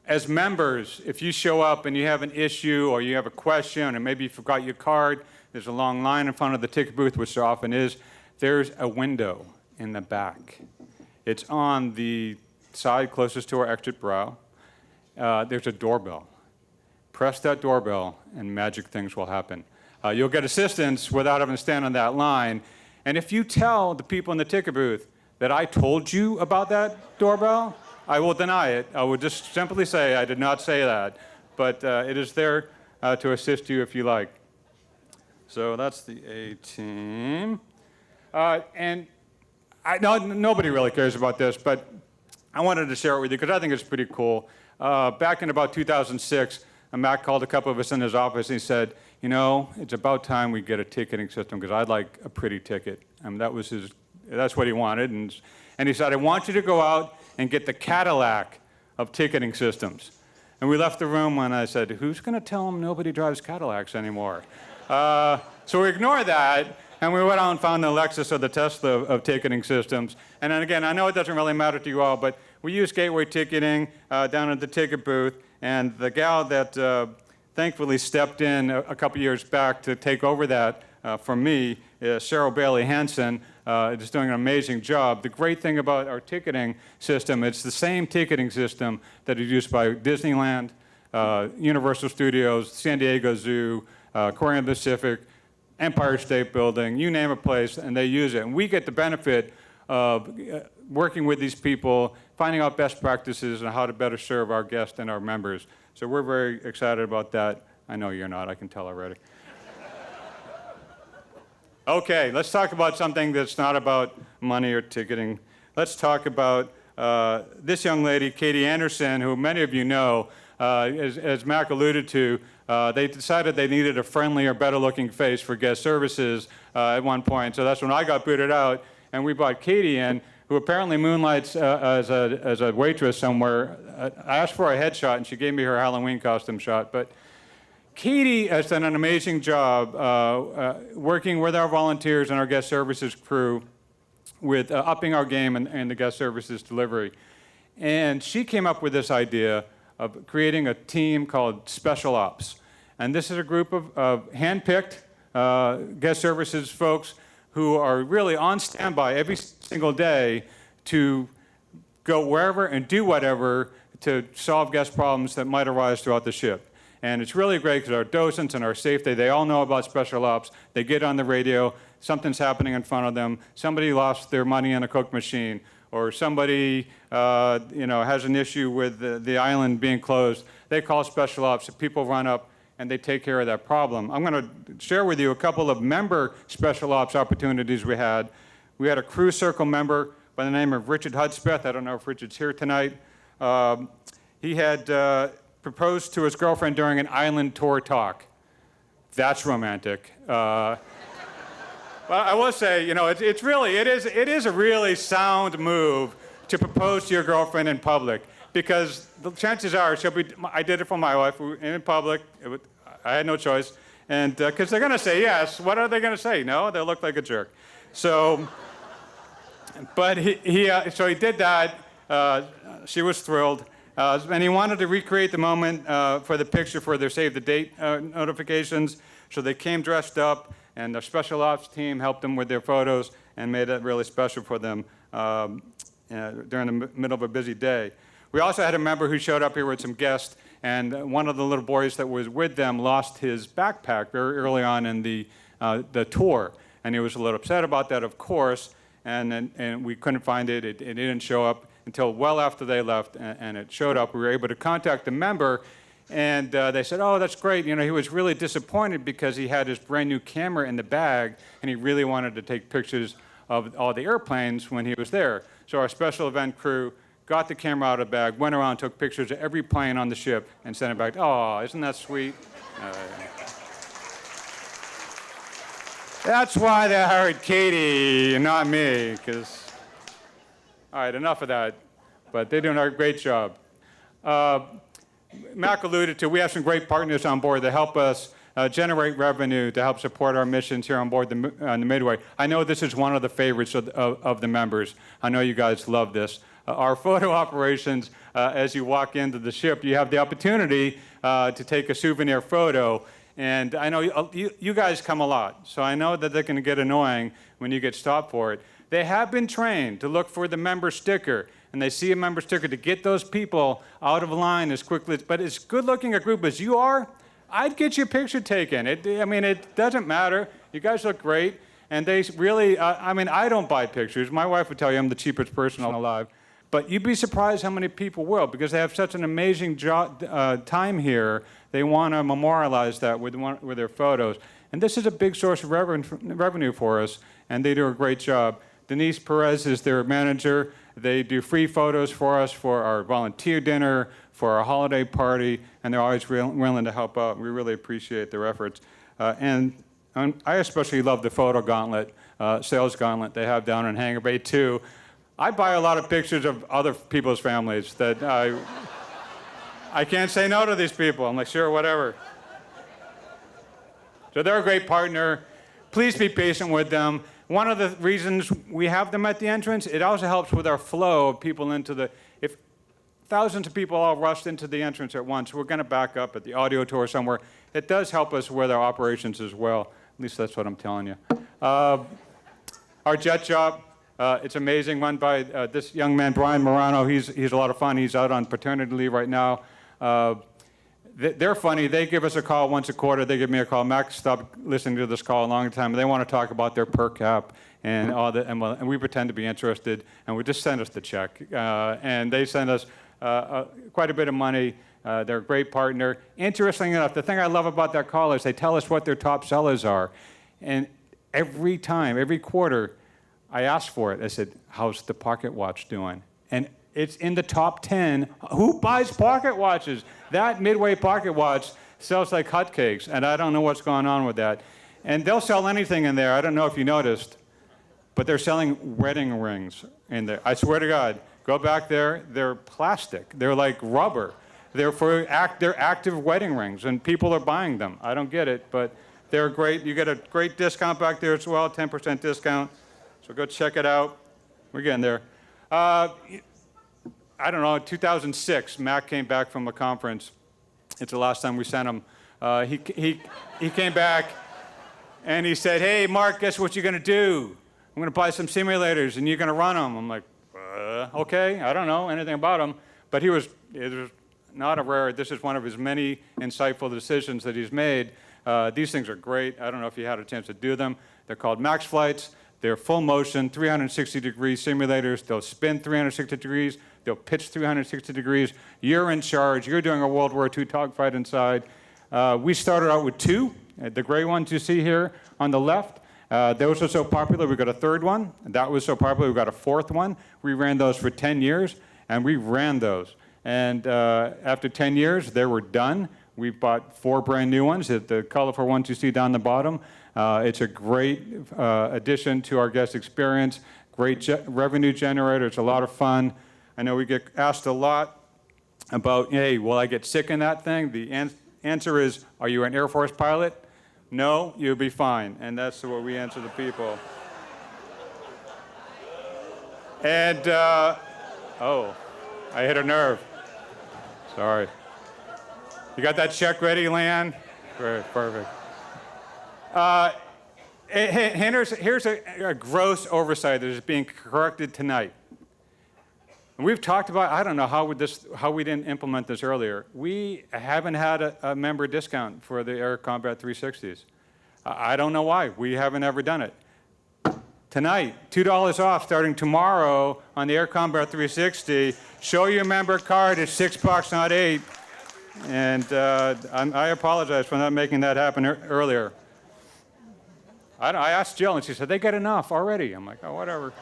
As members, if you show up and you have an issue or you have a question or maybe you forgot your card, there's a long line in front of the ticket booth, which there often is. There's a window in the back. It's on the side closest to our exit brow. There's a doorbell. Press that doorbell and magic things will happen. You'll get assistance without having to stand on that line. And if you tell the people in the ticket booth that I told you about that doorbell, I will deny it. I will just simply say I did not say that. But it is there to assist you if you like. So that's the A-team. And nobody really cares about this, but I wanted to share it with you because I think it's pretty cool. Back in about 2006, Mac called a couple of us in his office and he said, it's about time we get a ticketing system because I'd like a pretty ticket. And that's what he wanted. And he said, I want you to go out and get the Cadillac of ticketing systems. And we left the room and I said, who's going to tell him nobody drives Cadillacs anymore? So we ignored that, and we went out and found the Lexus or the Tesla of ticketing systems. And then again, I know it doesn't really matter to you all, but we use gateway ticketing down at the ticket booth, and the gal that thankfully stepped in a couple years back to take over that from me, Cheryl Bailey Hansen, is doing an amazing job. The great thing about our ticketing system, it's the same ticketing system that is used by Disneyland, Universal Studios, San Diego Zoo, Korean Pacific, Empire State Building, you name a place, and they use it. And we get the benefit of working with these people, finding out best practices and how to better serve our guests and our members. So we're very excited about that. I know you're not, I can tell already. Okay, let's talk about something that's not about money or ticketing. Let's talk about this young lady, Katie Anderson, who many of you know. As Mac alluded to, they decided they needed a friendlier, better-looking face for guest services at one point. So that's when I got booted out, and we brought Katie in, who apparently moonlights as a waitress somewhere. I asked for a headshot, and she gave me her Halloween costume shot. But Katie has done an amazing job working with our volunteers and our guest services crew with upping our game and the guest services delivery. And she came up with this idea of creating a team called Special Ops. And this is a group of hand-picked guest services folks who are really on standby every single day to go wherever and do whatever to solve guest problems that might arise throughout the ship. And it's really great because our docents and our safety, they all know about Special Ops. They get on the radio, something's happening in front of them, somebody lost their money in a Coke machine, or somebody has an issue with the island being closed. They call Special Ops, people run up and they take care of that problem. I'm going to share with you a couple of member Special Ops opportunities we had. We had a crew circle member by the name of Richard Hudspeth. I don't know if Richard's here tonight. He had proposed to his girlfriend during an island tour talk. That's romantic. Well, I will say, it is a really sound move to propose to your girlfriend in public, because the chances are I did it for my wife in public. I had no choice, and because they're going to say yes. What are they going to say? No, they'll look like a jerk. So, but so he did that. She was thrilled, and he wanted to recreate the moment for the picture for their save the date notifications. So they came dressed up, and the Special Ops team helped them with their photos and made it really special for them during the middle of a busy day. We also had a member who showed up here with some guests, and one of the little boys that was with them lost his backpack very early on in the tour, and he was a little upset about that, of course, and we couldn't find it. It didn't show up until well after they left, and it showed up. We were able to contact the member, and they said, oh, that's great. He was really disappointed because he had his brand new camera in the bag, and he really wanted to take pictures of all the airplanes when he was there. So our special event crew got the camera out of the bag, went around, took pictures of every plane on the ship, and sent it back. Oh, isn't that sweet? That's why they hired Katie and not me, because... All right, enough of that, but they're doing a great job. Mac alluded to, we have some great partners on board that help us generate revenue to help support our missions here on board the Midway. I know this is one of the favorites of the members. I know you guys love this. Our photo operations, as you walk into the ship, you have the opportunity to take a souvenir photo. And I know you guys come a lot, so I know that they can get annoying when you get stopped for it. They have been trained to look for the member sticker, and they see a member sticker to get those people out of line as quickly as, but as good-looking a group as you are, I'd get your picture taken. It doesn't matter. You guys look great, and they really, I don't buy pictures. My wife would tell you I'm the cheapest person alive, but you'd be surprised how many people will, because they have such an amazing time here. They want to memorialize that with their photos, and this is a big source of revenue for us, and they do a great job. Denise Perez is their manager. They do free photos for us for our volunteer dinner, for our holiday party, and they're always willing to help out. We really appreciate their efforts. And I especially love the photo gauntlet, sales gauntlet they have down in Hangar Bay 2. I buy a lot of pictures of other people's families that I can't say no to these people. I'm like, sure, whatever. So they're a great partner. Please be patient with them. One of the reasons we have them at the entrance, it also helps with our flow of people into the, if thousands of people all rushed into the entrance at once, we're going to back up at the audio tour somewhere. It does help us with our operations as well. At least that's what I'm telling you. Our jet shop, it's amazing, run by this young man, Brian Morano. He's a lot of fun. He's out on paternity leave right now. They're funny. They give us a call once a quarter. They give me a call. Max stopped listening to this call a long time. They want to talk about their per cap and all that, and we pretend to be interested, and we just send us the check. And they send us quite a bit of money. They're a great partner. Interestingly enough, the thing I love about that call is they tell us what their top sellers are. And every time, every quarter, I asked for it. I said, how's the pocket watch doing? And it's in the top 10. Who buys pocket watches? That Midway pocket watch sells like hotcakes, and I don't know what's going on with that. And they'll sell anything in there. I don't know if you noticed, but they're selling wedding rings in there. I swear to God, go back there. They're plastic. They're like rubber. They're they're active wedding rings, and people are buying them. I don't get it, but they're great. You get a great discount back there as well, 10% discount. So go check it out. We're getting there. I don't know, 2006, Mac came back from a conference. It's the last time we sent him. He came back, and he said, hey, Mark, guess what you're going to do? I'm going to buy some simulators, and you're going to run them. I'm like, okay, I don't know anything about them. But it was not a rare, this is one of his many insightful decisions that he's made. These things are great. I don't know if you had a chance to do them. They're called Max Flights. They're full motion, 360-degree simulators. They'll spin 360 degrees. They'll pitch 360 degrees. You're in charge. You're doing a World War II dogfight inside. We started out with 2, the gray ones you see here on the left. Those are so popular, we got a 3rd one. That was so popular, we got a 4th one. We ran those for 10 years, and we ran those. And after 10 years, they were done. We bought 4 brand new ones, the colorful ones you see down the bottom. It's a great addition to our guest experience, great revenue generator. It's a lot of fun. I know we get asked a lot about, hey, will I get sick in that thing? The answer is, are you an Air Force pilot? No, you'll be fine. And that's what we answer the people. And, oh, I hit a nerve. Sorry. You got that check ready, Lan? Great, perfect. Here's a gross oversight that is being corrected tonight. And we've talked about, I don't know how we didn't implement this earlier. We haven't had a member discount for the Air Combat 360s. I don't know why. We haven't ever done it. Tonight, $2 off starting tomorrow on the Air Combat 360. Show your member card. It's $6, not $8. And I apologize for not making that happen earlier. I asked Jill, and she said, they get enough already. I'm like, oh, whatever.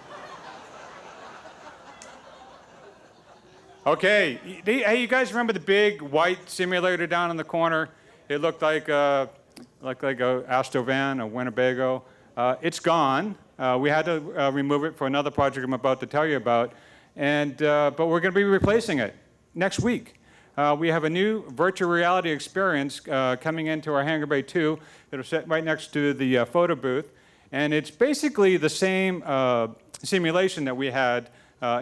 Okay, hey, you guys remember the big white simulator down in the corner? It looked like a Astrovan, a Winnebago. It's gone. We had to remove it for another project I'm about to tell you about. And but we're going to be replacing it next week. We have a new virtual reality experience coming into our Hangar Bay 2. It'll sit right next to the photo booth. And it's basically the same simulation that we had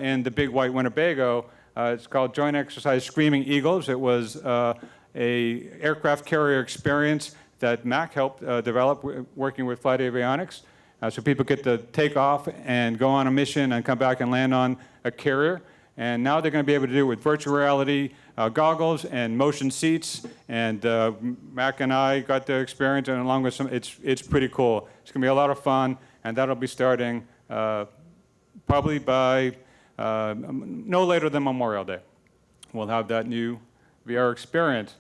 in the big white Winnebago. It's called Joint Exercise Screaming Eagles. It was a aircraft carrier experience that Mac helped develop working with Flight Avionics. So people get to take off and go on a mission and come back and land on a carrier. And now they're going to be able to do it with virtual reality goggles and motion seats. And Mac and I got the experience, and along with some, it's pretty cool. It's going to be a lot of fun, and that'll be starting probably by no later than Memorial Day. We'll have that new VR experience.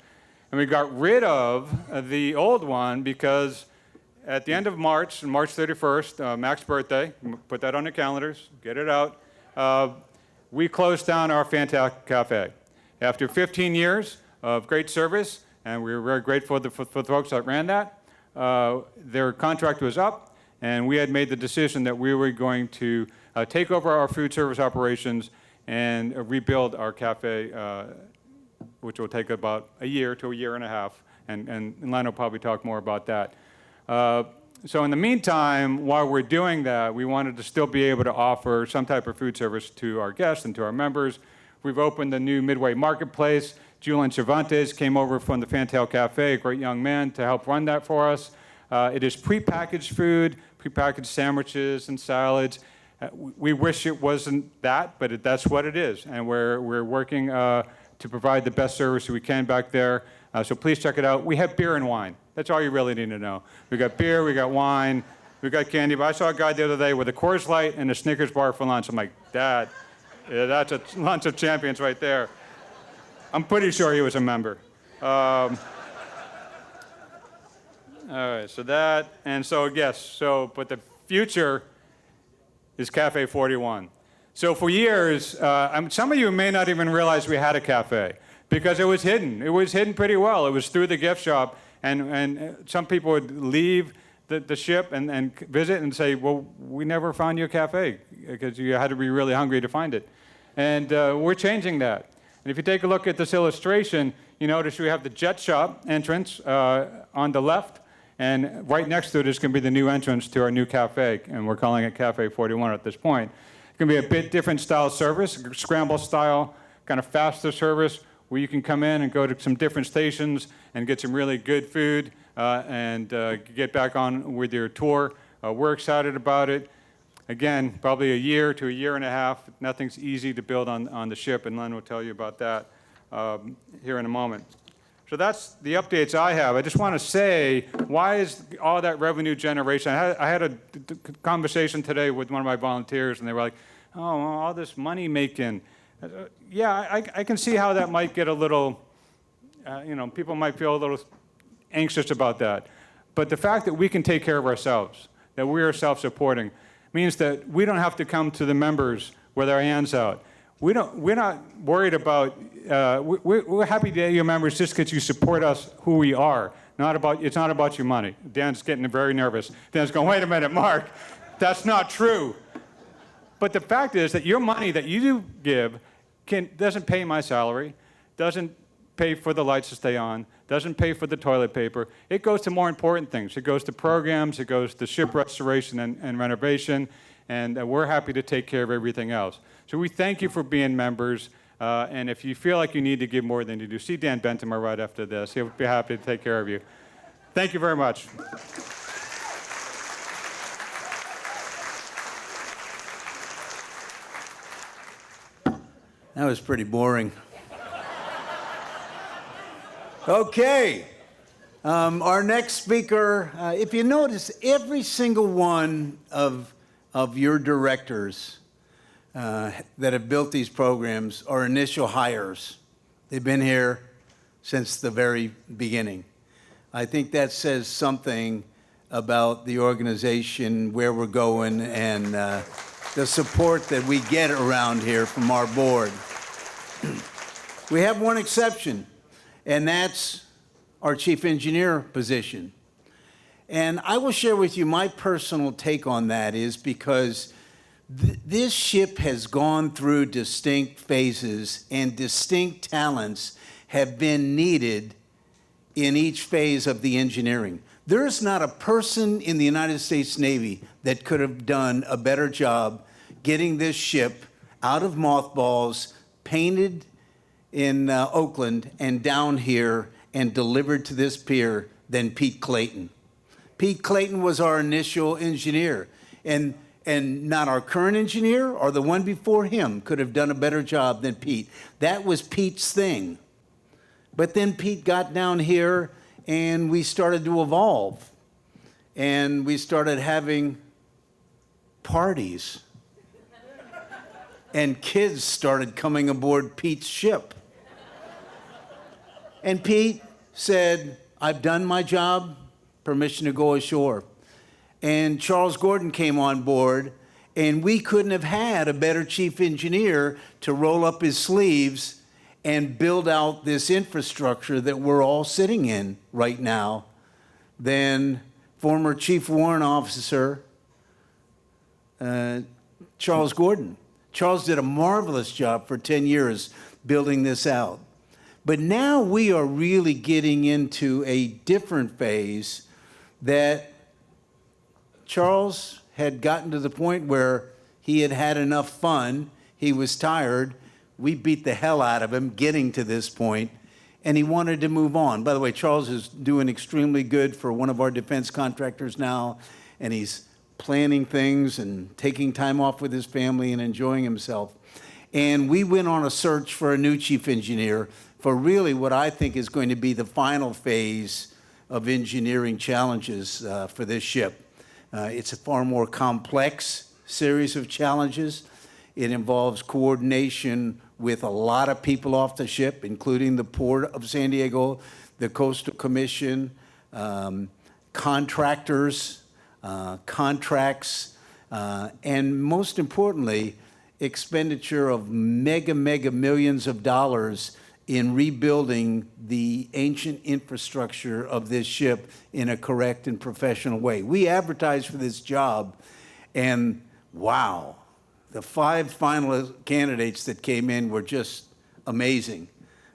And we got rid of the old one because at the end of March, March 31st, Mac's birthday, put that on your calendars, get it out, we closed down our Fantastic Cafe. After 15 years of great service, and we were very grateful for the folks that ran that, their contract was up, and we had made the decision that we were going to take over our food service operations and rebuild our cafe, which will take about a year to a year and a half, and Len will probably talk more about that. So in the meantime, while we're doing that, we wanted to still be able to offer some type of food service to our guests and to our members. We've opened the new Midway Marketplace. Julian Cervantes came over from the Fantail Cafe, a great young man, to help run that for us. It is prepackaged food, prepackaged sandwiches and salads. We wish it wasn't that, but that's what it is. And we're working to provide the best service we can back there. So please check it out. We have beer and wine. That's all you really need to know. We got beer, we got wine, we got candy. But I saw a guy the other day with a Coors Light and a Snickers bar for lunch. I'm like, Dad, that's a lunch of champions right there. I'm pretty sure he was a member. All right, so that, and so yes, but the future is Cafe 41. So for years, some of you may not even realize we had a cafe because it was hidden. It was hidden pretty well. It was through the gift shop, and some people would leave the ship and visit and say, well, we never found your cafe because you had to be really hungry to find it. And we're changing that. And if you take a look at this illustration, you notice we have the jet shop entrance on the left, and right next to it is going to be the new entrance to our new cafe, and we're calling it Cafe 41 at this point. It's going to be a bit different style service, scramble style, kind of faster service, where you can come in and go to some different stations and get some really good food and get back on with your tour. We're excited about it. Again, probably a year to a year and a half. Nothing's easy to build on the ship, and Len will tell you about that here in a moment. So that's the updates I have. I just want to say, why is all that revenue generation? I had a conversation today with one of my volunteers, and they were like, oh, all this money making. Yeah, I can see how that might get a little, people might feel a little anxious about that. But the fact that we can take care of ourselves, that we are self-supporting, means that we don't have to come to the members with our hands out. We're not worried about, we're happy to be your members just because you support us who we are. It's not about your money. Dan's getting very nervous. Dan's going, wait a minute, Mark, that's not true. But the fact is that your money that you do give doesn't pay my salary, doesn't pay for the lights to stay on, doesn't pay for the toilet paper. It goes to more important things. It goes to programs, it goes to ship restoration and renovation, and we're happy to take care of everything else. So we thank you for being members, and if you feel like you need to give more than you do, see Dan Bentimer right after this. He'll be happy to take care of you. Thank you very much. That was pretty boring. Okay. Our next speaker, if you notice, every single one of your directors that have built these programs are initial hires. They've been here since the very beginning. I think that says something about the organization, where we're going, and the support that we get around here from our board. We have one exception, and that's our chief engineer position. And I will share with you my personal take on that is because this ship has gone through distinct phases, and distinct talents have been needed in each phase of the engineering. There's not a person in the United States Navy that could have done a better job getting this ship out of mothballs, painted in Oakland, and down here and delivered to this pier than Pete Clayton. Pete Clayton was our initial engineer, and not our current engineer or the one before him could have done a better job than Pete. That was Pete's thing. But then Pete got down here and we started to evolve. And we started having parties. And kids started coming aboard Pete's ship. And Pete said, I've done my job, permission to go ashore. And Charles Gordon came on board, and we couldn't have had a better chief engineer to roll up his sleeves and build out this infrastructure that we're all sitting in right now than former Chief Warrant Officer Charles Gordon. Charles did a marvelous job for 10 years building this out. But now we are really getting into a different phase that Charles had gotten to the point where he had had enough fun, he was tired, we beat the hell out of him getting to this point, and he wanted to move on. By the way, Charles is doing extremely good for one of our defense contractors now, and he's planning things and taking time off with his family and enjoying himself. And we went on a search for a new chief engineer for really what I think is going to be the final phase of engineering challenges for this ship. It's a far more complex series of challenges. It involves coordination with a lot of people off the ship, including the Port of San Diego, the Coastal Commission, contractors, contracts, and most importantly, expenditure of mega millions of dollars in rebuilding the ancient infrastructure of this ship in a correct and professional way. We advertised for this job, and wow, the 5 final candidates that came in were just amazing.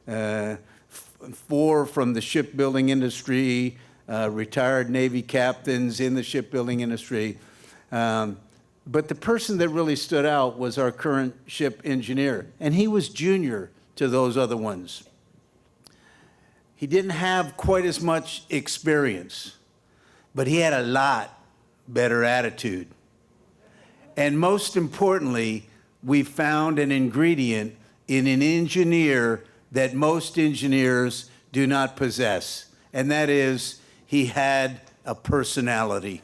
4 from the shipbuilding industry, retired Navy captains in the shipbuilding industry. But the person that really stood out was our current ship engineer, and he was junior to those other ones. He didn't have quite as much experience, but he had a lot better attitude. And most importantly, we found an ingredient in an engineer that most engineers do not possess, and that is he had a personality.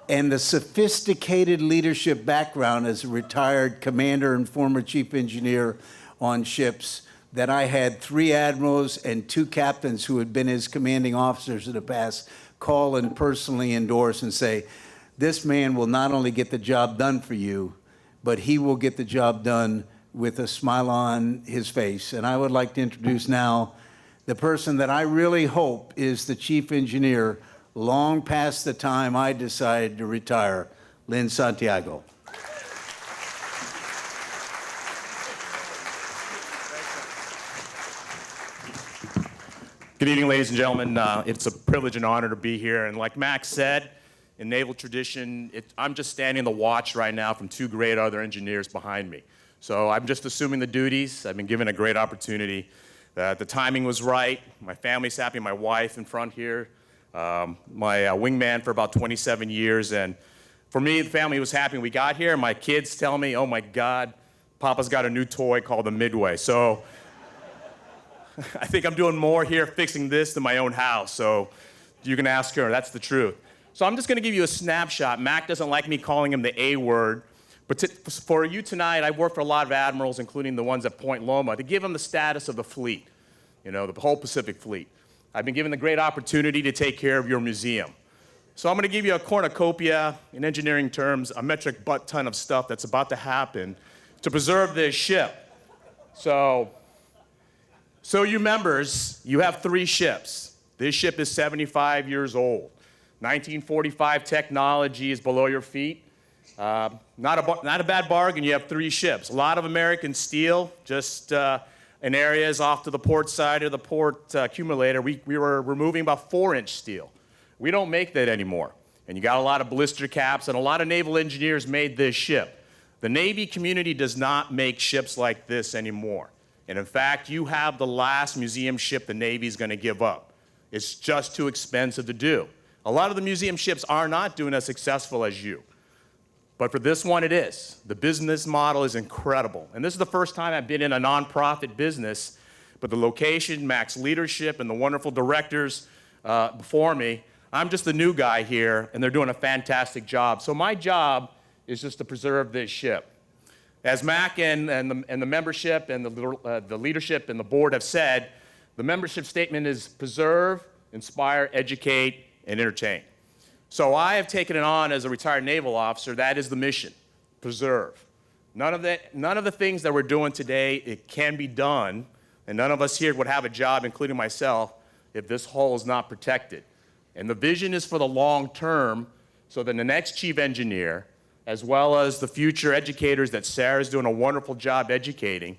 And the sophisticated leadership background as a retired commander and former chief engineer on ships, that I had 3 admirals and 2 captains who had been his commanding officers in the past call and personally endorse and say, this man will not only get the job done for you, but he will get the job done with a smile on his face. And I would like to introduce now the person that I really hope is the chief engineer long past the time I decided to retire, Lynn Santiago. Good evening, ladies and gentlemen. It's a privilege and honor to be here. And like Max said, in naval tradition, I'm just standing the watch right now from 2 great other engineers behind me. So I'm just assuming the duties. I've been given a great opportunity. The timing was right. My family's happy. My wife in front here. My wingman for about 27 years. And for me, the family was happy when we got here. My kids tell me, oh my God, Papa's got a new toy called the Midway. So I think I'm doing more here fixing this than my own house. So you can ask her, that's the truth. So I'm just going to give you a snapshot. Mac doesn't like me calling him the A word. But for you tonight, I've worked for a lot of admirals, including the ones at Point Loma, to give them the status of the fleet, the whole Pacific Fleet. I've been given the great opportunity to take care of your museum. So I'm going to give you a cornucopia, in engineering terms, a metric butt ton of stuff that's about to happen to preserve this ship. So you members, you have 3 ships. This ship is 75 years old. 1945 technology is below your feet. Not a bad bargain. You have 3 ships. A lot of American steel, just in areas off to the port side of the port accumulator. We were removing about 4-inch steel. We don't make that anymore. And you got a lot of blister caps, and a lot of naval engineers made this ship. The Navy community does not make ships like this anymore. And in fact, you have the last museum ship the Navy's going to give up. It's just too expensive to do. A lot of the museum ships are not doing as successful as you. But for this one, it is. The business model is incredible. And this is the first time I've been in a nonprofit business, but the location, Mac's leadership, and the wonderful directors before me, I'm just the new guy here, and they're doing a fantastic job. So my job is just to preserve this ship. As Mac and the membership and the leadership and the board have said, the membership statement is preserve, inspire, educate, and entertain. So I have taken it on as a retired naval officer. That is the mission, preserve. None of the things that we're doing today, it can be done and none of us here would have a job, including myself, if this hull is not protected. And the vision is for the long term, so that the next chief engineer, as well as the future educators that Sarah's doing a wonderful job educating,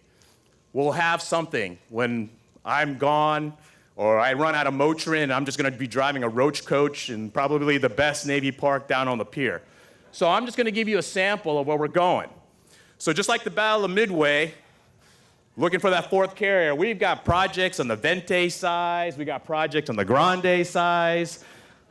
will have something when I'm gone or I run out of Motrin and I'm just going to be driving a roach coach in probably the best Navy park down on the pier. So I'm just going to give you a sample of where we're going. So just like the Battle of Midway, looking for that fourth carrier, we've got projects on the Vente size, we got projects on the Grande size,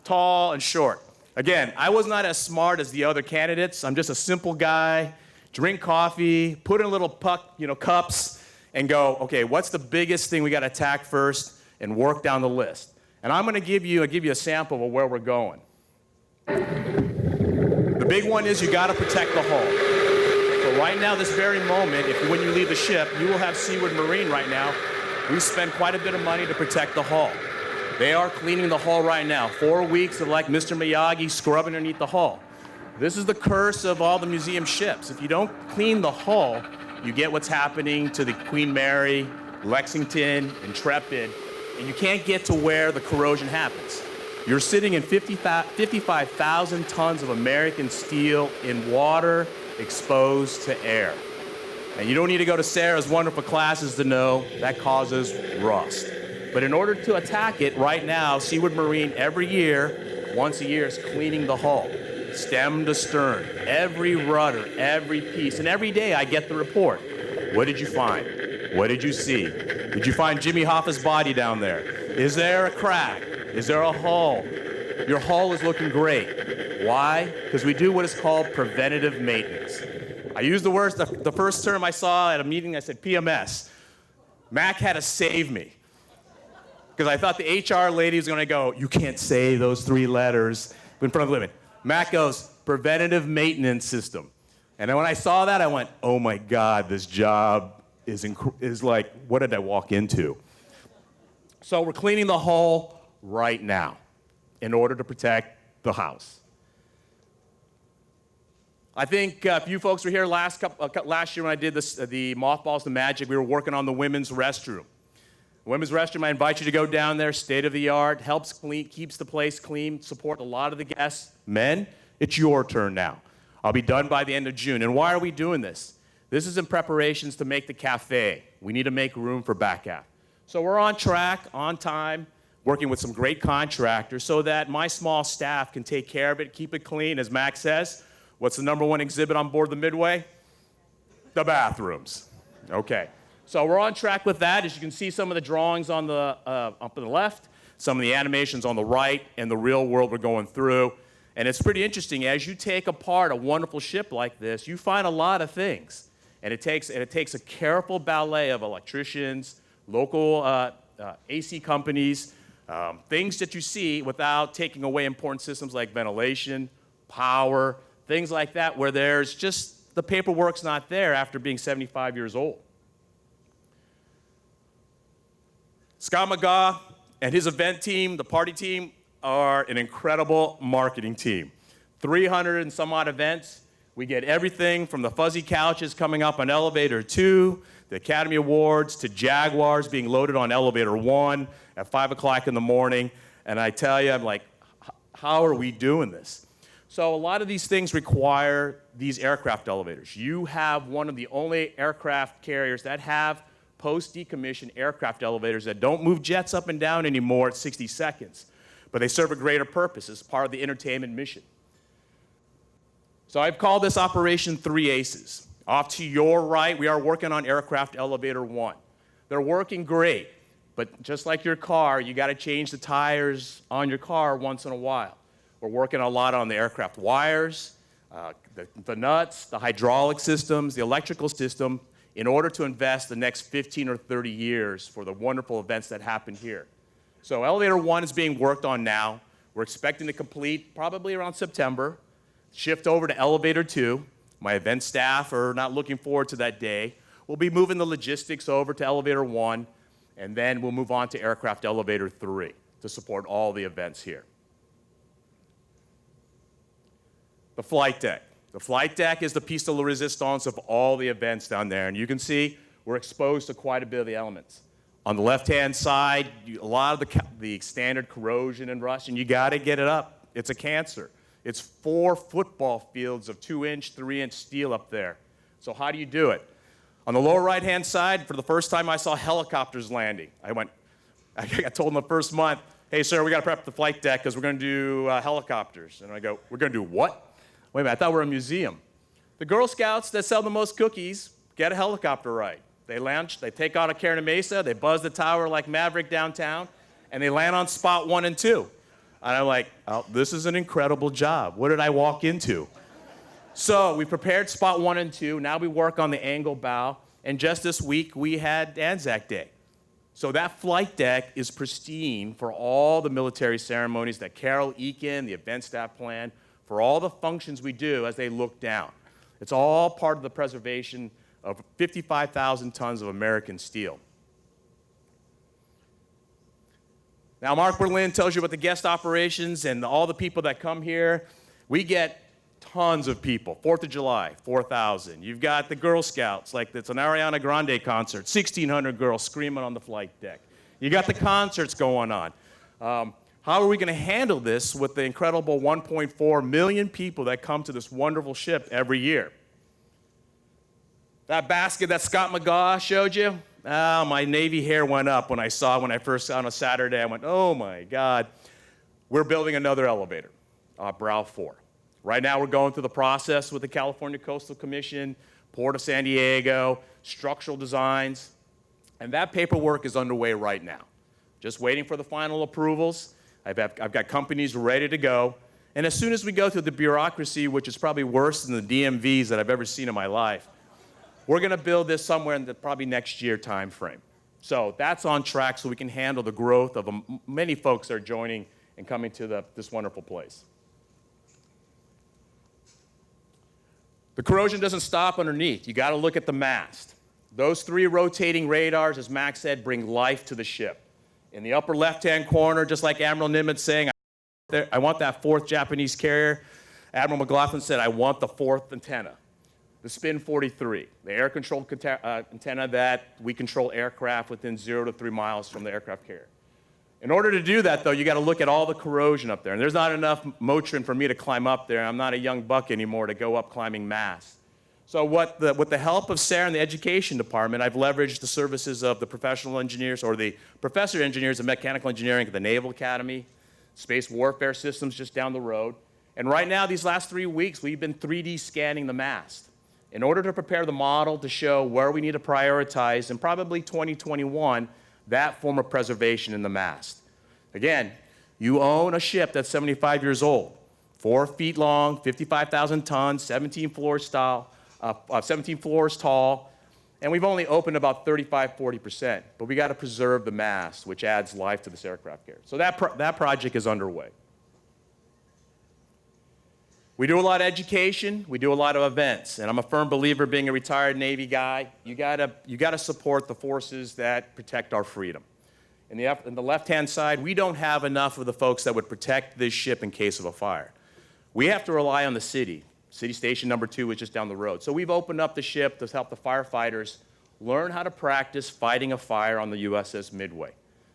tall and short. Again, I was not as smart as the other candidates. I'm just a simple guy, drink coffee, put in a little cups, and go, okay, what's the biggest thing we got to attack first, and work down the list. And I'm going to give you a sample of where we're going. The big one is you got to protect the hull. So right now, this very moment, when you leave the ship, you will have Seaward Marine right now. We spend quite a bit of money to protect the hull. They are cleaning the hull right now. 4 weeks of like Mr. Miyagi scrubbing underneath the hull. This is the curse of all the museum ships. If you don't clean the hull, you get what's happening to the Queen Mary, Lexington, Intrepid, and you can't get to where the corrosion happens. You're sitting in 55,000 tons of American steel in water exposed to air. And you don't need to go to Sarah's wonderful classes to know that causes rust. But in order to attack it, right now, Seaward Marine every year, once a year, is cleaning the hull, stem to stern, every rudder, every piece. And every day I get the report. What did you find? What did you see? Did you find Jimmy Hoffa's body down there? Is there a crack? Is there a hull? Your hull is looking great. Why? Because we do what is called preventative maintenance. I used the first term I saw at a meeting, I said PMS. Mac had to save me. Because I thought the HR lady was going to go, you can't say those 3 letters in front of women. Mac goes, preventative maintenance system. And then when I saw that, I went, oh my God, this job is like, what did I walk into? So we're cleaning the hull right now in order to protect the house. I think if you folks were here last year when I did the Mothballs to Magic, we were working on the women's restroom. Women's restroom, I invite you to go down there, state of the art, helps clean, keeps the place clean, support a lot of the guests. Men, it's your turn now. I'll be done by the end of June. And why are we doing this? This is in preparations to make the cafe. We need to make room for back half. So we're on track, on time, working with some great contractors so that my small staff can take care of it, keep it clean. As Max says, what's the number 1 exhibit on board the Midway? The bathrooms. Okay. So we're on track with that. As you can see, some of the drawings on the up on the left, some of the animations on the right, and the real world we're going through. And it's pretty interesting. As you take apart a wonderful ship like this, you find a lot of things. And it takes a careful ballet of electricians, local AC companies, things that you see without taking away important systems like ventilation, power, things like that, where there's just the paperwork's not there after being 75 years old. Scott McGaugh and his event team, the party team, are an incredible marketing team. 300 and some odd events. We get everything from the fuzzy couches coming up on Elevator 2, the Academy Awards, to Jaguars being loaded on Elevator 1 at 5 o'clock in the morning. And I tell you, I'm like, how are we doing this? So a lot of these things require these aircraft elevators. You have one of the only aircraft carriers that have post-decommissioned aircraft elevators that don't move jets up and down anymore at 60 seconds. But they serve a greater purpose as part of the entertainment mission. So I've called this Operation 3 Aces. Off to your right, we are working on Aircraft Elevator 1. They're working great, but just like your car, you got to change the tires on your car once in a while. We're working a lot on the aircraft wires, the nuts, the hydraulic systems, the electrical system, in order to invest the next 15 or 30 years for the wonderful events that happen here. So Elevator 1 is being worked on now. We're expecting to complete probably around September. Shift over to Elevator 2. My event staff are not looking forward to that day. We'll be moving the logistics over to Elevator 1, and then we'll move on to Aircraft Elevator 3 to support all the events here. The flight deck. The flight deck is the piece de la resistance of all the events down there, and you can see we're exposed to quite a bit of the elements. On the left-hand side, a lot of the standard corrosion and rust, and you got to get it up. It's a cancer. It's 4 football fields of 2-inch, 3-inch steel up there. So how do you do it? On the lower right-hand side, for the first time I saw helicopters landing. I got told in the first month, hey, sir, we got to prep the flight deck because we're going to do helicopters. And I go, we're going to do what? Wait a minute, I thought we were a museum. The Girl Scouts that sell the most cookies get a helicopter ride. They launch, they take out of Carrera Mesa, they buzz the tower like Maverick downtown, and they land on spot 1 and 2. And I'm like, oh, this is an incredible job. What did I walk into? So we prepared spot 1 and 2. Now we work on the angle bow. And just this week, we had Anzac Day. So that flight deck is pristine for all the military ceremonies that Carol Eakin, the event staff plan, for all the functions we do as they look down. It's all part of the preservation of 55,000 tons of American steel. Now, Mark Berlin tells you about the guest operations and all the people that come here. We get tons of people. 4th of July, 4,000. You've got the Girl Scouts, like it's an Ariana Grande concert, 1,600 girls screaming on the flight deck. You got the concerts going on. How are we going to handle this with the incredible 1.4 million people that come to this wonderful ship every year? That basket that Scott McGaw showed you, my Navy hair went up when I first saw it on a Saturday. I went, oh my God. We're building another elevator, Brow 4. Right now we're going through the process with the California Coastal Commission, Port of San Diego, structural designs, and that paperwork is underway right now. Just waiting for the final approvals. I've got companies ready to go, and as soon as we go through the bureaucracy, which is probably worse than the DMVs that I've ever seen in my life, we're going to build this somewhere in the probably next year time frame. So that's on track so we can handle the growth of many folks that are joining and coming to this wonderful place. The corrosion doesn't stop underneath. You got to look at the mast. Those 3 rotating radars, as Max said, bring life to the ship. In the upper left-hand corner, just like Admiral Nimitz saying, I want that 4th Japanese carrier. Admiral McLaughlin said, I want the 4th antenna. The Spin 43, the air-controlled antenna that we control aircraft within 0 to 3 miles from the aircraft carrier. In order to do that, though, you got to look at all the corrosion up there. And there's not enough Motrin for me to climb up there. I'm not a young buck anymore to go up climbing masts. So with the help of Sarah and the education department, I've leveraged the services of the professional engineers or the professor engineers of mechanical engineering at the Naval Academy, Space Warfare Systems just down the road. And right now, these last 3 weeks, we've been 3D scanning the mast in order to prepare the model to show where we need to prioritize in probably 2021 that form of preservation in the mast. Again, you own a ship that's 75 years old, 4 feet long, 55,000 tons, 17 floors tall, and we've only opened about 35–40%. But we got to preserve the mast, which adds life to this aircraft carrier. So that project is underway. We do a lot of education, we do a lot of events, and I'm a firm believer, being a retired Navy guy, you gotta support the forces that protect our freedom. In the left-hand side, we don't have enough of the folks that would protect this ship in case of a fire. We have to rely on the city. City Station number 2 is just down the road. So we've opened up the ship to help the firefighters learn how to practice fighting a fire on the USS Midway.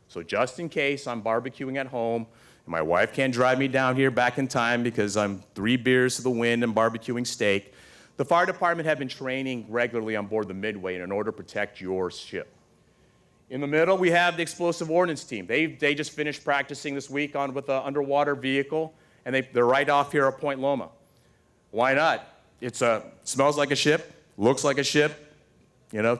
So just in case I'm barbecuing at home, my wife can't drive me down here back in time because I'm 3 beers to the wind and barbecuing steak. The fire department have been training regularly on board the Midway in order to protect your ship. In the middle, we have the explosive ordnance team. They just finished practicing this week with an underwater vehicle, and they're right off here at Point Loma. Why not? It smells like a ship, looks like a ship,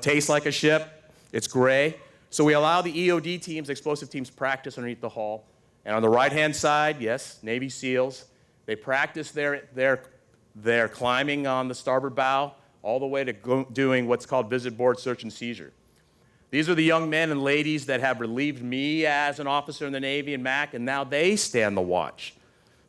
tastes like a ship. It's gray. So we allow the EOD teams, explosive teams, practice underneath the hull. And on the right-hand side, yes, Navy SEALs, they practice their climbing on the starboard bow all the way to doing what's called visit board search and seizure. These are the young men and ladies that have relieved me as an officer in the Navy and MAC, and now they stand the watch.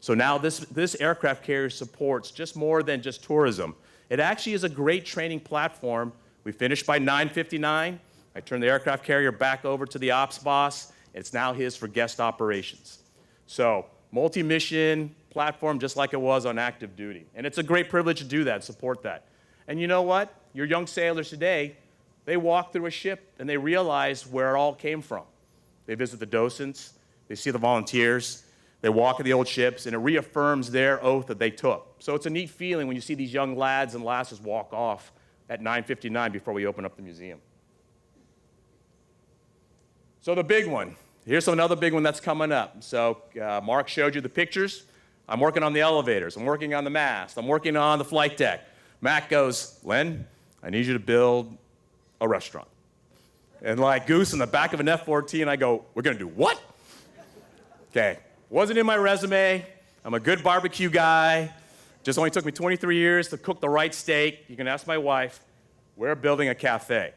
So now this aircraft carrier supports just more than just tourism. It actually is a great training platform. We finished by 9:59. I turned the aircraft carrier back over to the ops boss. It's now his for guest operations. So multi-mission platform just like it was on active duty. And it's a great privilege to do that, support that. And you know what? Your young sailors today, They walk through a ship and they realize where it all came from. They visit the docents, they see the volunteers, they walk in the old ships, and it reaffirms their oath that they took. So it's a neat feeling when you see these young lads and lasses walk off at 9:59 before we open up the museum. So the big one. Here's another big one that's coming up. So Mark showed you the pictures. I'm working on the elevators. I'm working on the mast. I'm working on the flight deck. Mac goes, Len, I need you to build a restaurant. And like Goose in the back of an F-14, I go, we're going to do what? Okay. Wasn't in my resume. I'm a good barbecue guy. Just only took me 23 years to cook the right steak. You can ask my wife. We're building a cafe.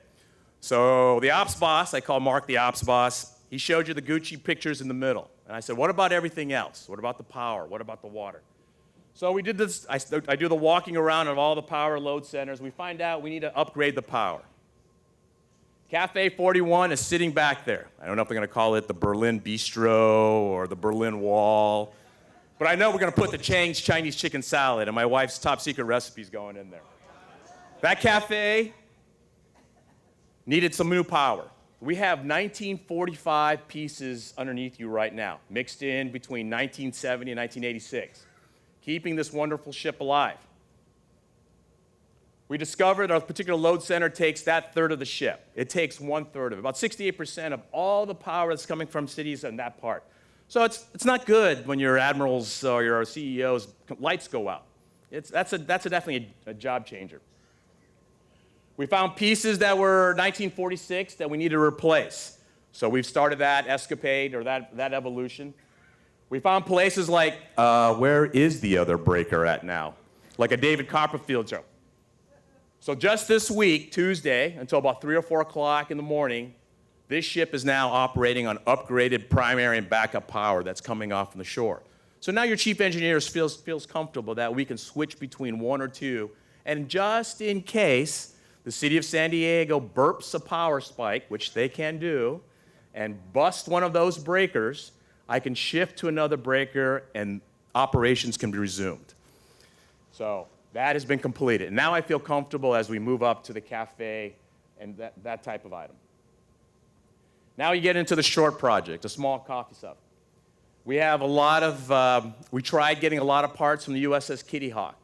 So the ops boss, I call Mark the ops boss, he showed you the Gucci pictures in the middle. And I said, what about everything else? What about the power? What about the water? So we did this. I do the walking around of all the power load centers. We find out we need to upgrade the power. Cafe 41 is sitting back there. I don't know if they're going to call it the Berlin Bistro or the Berlin Wall. But I know we're going to put the Chang's Chinese chicken salad and my wife's top secret recipes going in there. That cafe needed some new power. We have 1945 pieces underneath you right now, mixed in between 1970 and 1986, keeping this wonderful ship alive. We discovered our particular load center takes that third of the ship. It takes 1/3 of it, about 68% of all the power that's coming from cities in that part. So it's not good when your admirals or your CEOs' lights go out. That's definitely a job changer. We found pieces that were 1946 that we need to replace. So we've started that escapade or that evolution. We found places like, where is the other breaker at now? Like a David Copperfield show. So just this week, Tuesday, until about 3 or 4 o'clock in the morning, this ship is now operating on upgraded primary and backup power that's coming off from the shore. So now your chief engineer feels comfortable that we can switch between one or two, and just in case the city of San Diego burps a power spike, which they can do, and bust one of those breakers, I can shift to another breaker and operations can be resumed. So that has been completed. And now I feel comfortable as we move up to the cafe and that type of item. Now you get into the short project, a small coffee shop. We have a lot of, we tried getting a lot of parts from the USS Kitty Hawk.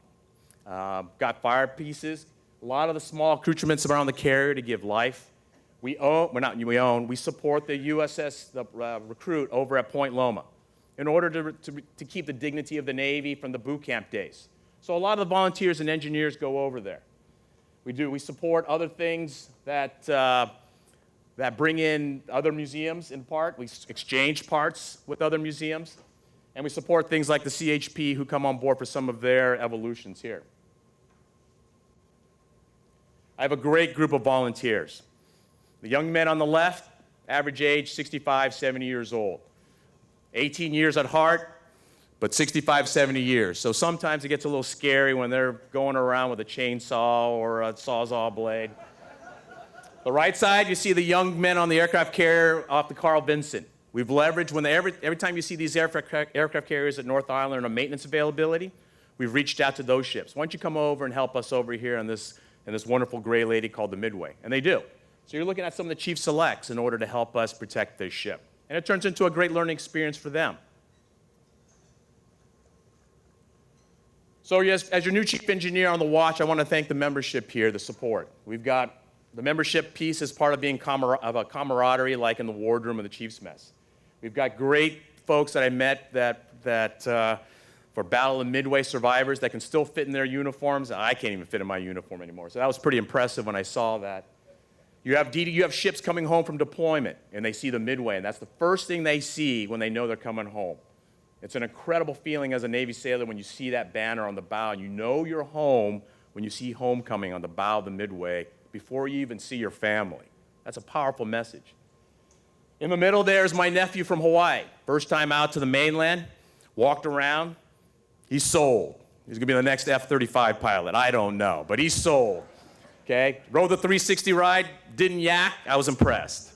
Got fire pieces, a lot of the small accoutrements around the carrier to give life. We support the USS Recruit over at Point Loma in order to keep the dignity of the Navy from the boot camp days. So a lot of the volunteers and engineers go over there. We support other things that bring in other museums in part. We exchange parts with other museums. And we support things like the CHP who come on board for some of their evolutions here. I have a great group of volunteers. The young men on the left, average age 65, 70 years old. 18 years at heart, but 65, 70 years. So sometimes it gets a little scary when they're going around with a chainsaw or a sawzall blade. The right side, you see the young men on the aircraft carrier off the Carl Vinson. We've leveraged, every time you see these aircraft carriers at North Island on maintenance availability, we've reached out to those ships. Why don't you come over and help us over here in this wonderful gray lady called the Midway? And they do. So you're looking at some of the chief selects in order to help us protect this ship. And it turns into a great learning experience for them. So yes, as your new chief engineer on the watch, I want to thank the membership here, the support. We've got the membership piece as part of being of a camaraderie like in the wardroom of the chief's mess. We've got great folks that I met for Battle of Midway survivors that can still fit in their uniforms. I can't even fit in my uniform anymore. So that was pretty impressive when I saw that. You have ships coming home from deployment, and they see the Midway, and that's the first thing they see when they know they're coming home. It's an incredible feeling as a Navy sailor when you see that banner on the bow, and you know you're home when you see homecoming on the bow of the Midway before you even see your family. That's a powerful message. In the middle there is my nephew from Hawaii. First time out to the mainland, walked around. He's sold. He's going to be the next F-35 pilot. I don't know, but he's sold. Okay? Rode the 360 ride, didn't yak. I was impressed.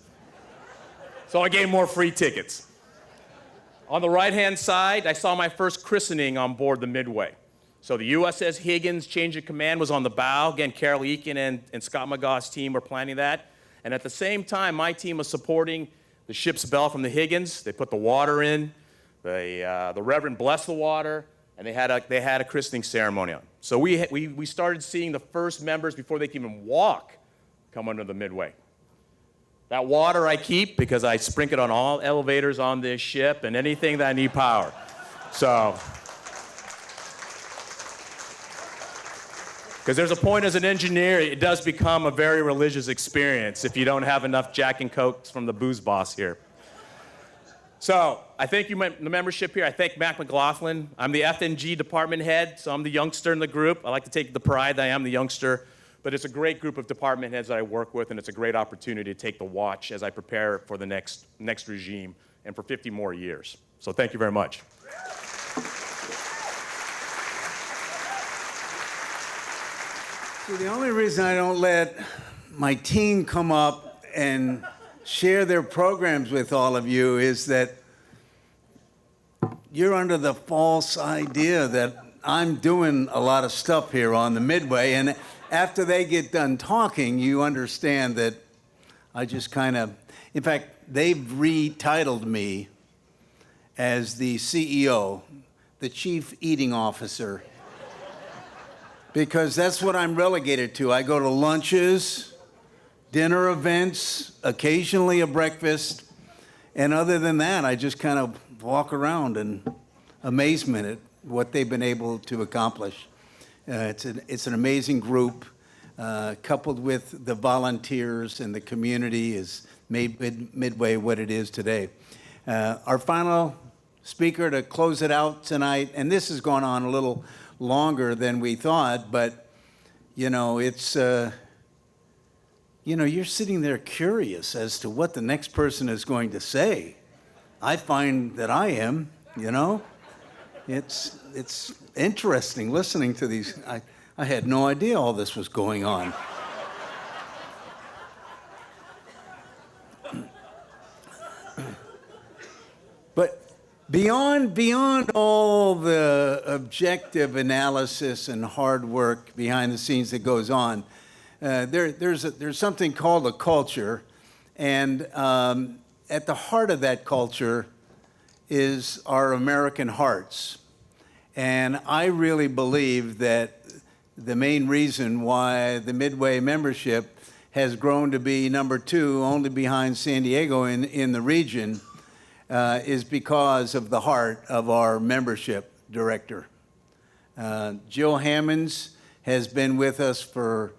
So I gave him more free tickets. On the right-hand side, I saw my first christening on board the Midway. So the USS Higgins change of command was on the bow. Again, Carol Eakin and Scott McGough's team were planning that. And at the same time, my team was supporting the ship's bell from the Higgins. They put the water in. The Reverend blessed the water, and they had a christening ceremony on. So we started seeing the first members before they can even walk come under the Midway. That water I keep because I sprinkle it on all elevators on this ship and anything that I need power. So, because there's a point as an engineer, it does become a very religious experience if you don't have enough Jack and Cokes from the booze boss here. So, I thank you, the membership here. I thank Mac McLaughlin. I'm the FNG department head, so I'm the youngster in the group. I like to take the pride that I am the youngster, but it's a great group of department heads that I work with, and it's a great opportunity to take the watch as I prepare for the next regime and for 50 more years. So thank you very much. So the only reason I don't let my team come up and share their programs with all of you is that you're under the false idea that I'm doing a lot of stuff here on the Midway, and after they get done talking, you understand that I just kind of, in fact, they've retitled me as the CEO, the Chief Eating Officer, because that's what I'm relegated to. I go to lunches, dinner events, occasionally a breakfast, and other than that, I just kind of walk around in amazement at what they've been able to accomplish. It's an amazing group, coupled with the volunteers and the community has made Midway what it is today. Our final speaker to close it out tonight, and this has gone on a little longer than we thought, but it's you're sitting there curious as to what the next person is going to say. I find that I am, It's interesting listening to these. I had no idea all this was going on. But beyond all the objective analysis and hard work behind the scenes that goes on, there's something called a culture, and at the heart of that culture is our American hearts. And I really believe that the main reason why the Midway membership has grown to be number 2, only behind San Diego in the region, is because of the heart of our membership director. Jill Hammonds has been with us for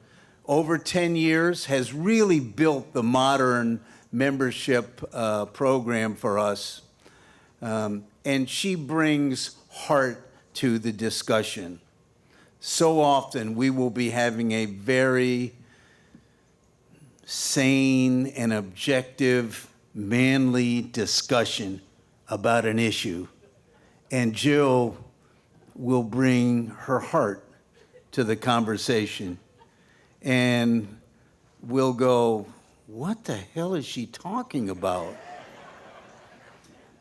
over 10 years, has really built the modern membership program for us. And she brings heart to the discussion. So often we will be having a very sane and objective, manly discussion about an issue, and Jill will bring her heart to the conversation, and we'll go, what the hell is she talking about?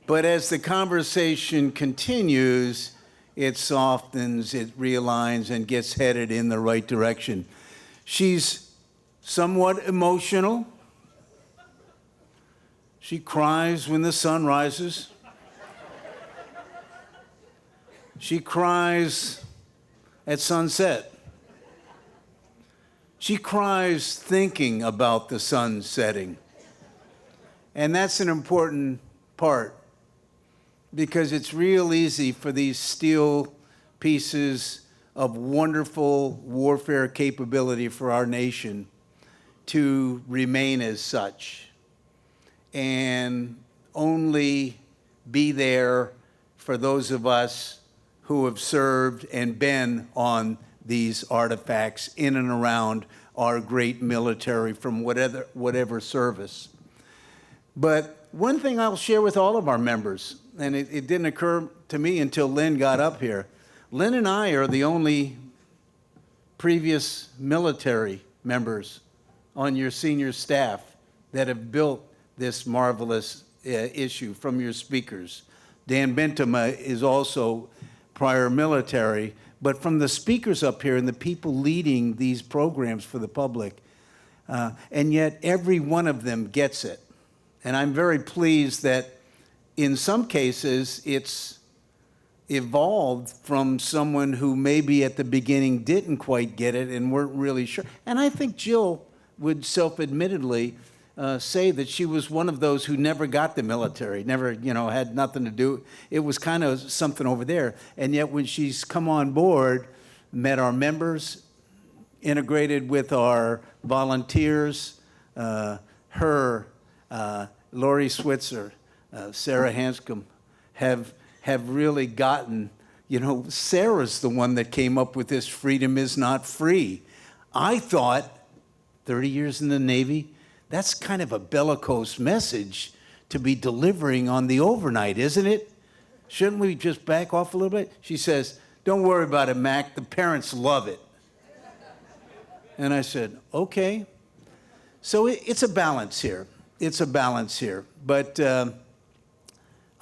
But as the conversation continues, it softens, it realigns, and gets headed in the right direction. She's somewhat emotional. She cries when the sun rises. She cries at sunset. She cries thinking about the sun setting. And that's an important part, because it's real easy for these steel pieces of wonderful warfare capability for our nation to remain as such and only be there for those of us who have served and been on these artifacts in and around our great military from whatever service. But one thing I'll share with all of our members, and it didn't occur to me until Lynn got up here. Lynn and I are the only previous military members on your senior staff that have built this marvelous issue from your speakers. Dan Bentama is also prior military, but from the speakers up here and the people leading these programs for the public. And yet every one of them gets it. And I'm very pleased that in some cases it's evolved from someone who maybe at the beginning didn't quite get it and weren't really sure. And I think Jill would self-admittedly say that she was one of those who never got the military, never, had nothing to do. It was kind of something over there. And yet when she's come on board, met our members, integrated with our volunteers, Lori Switzer, Sarah Hanscom, have really gotten, Sarah's the one that came up with this freedom is not free. I thought, 30 years in the Navy, that's kind of a bellicose message to be delivering on the overnight, isn't it? Shouldn't we just back off a little bit? She says, don't worry about it, Mac, the parents love it. And I said, okay. So it's a balance here. It's a balance here. But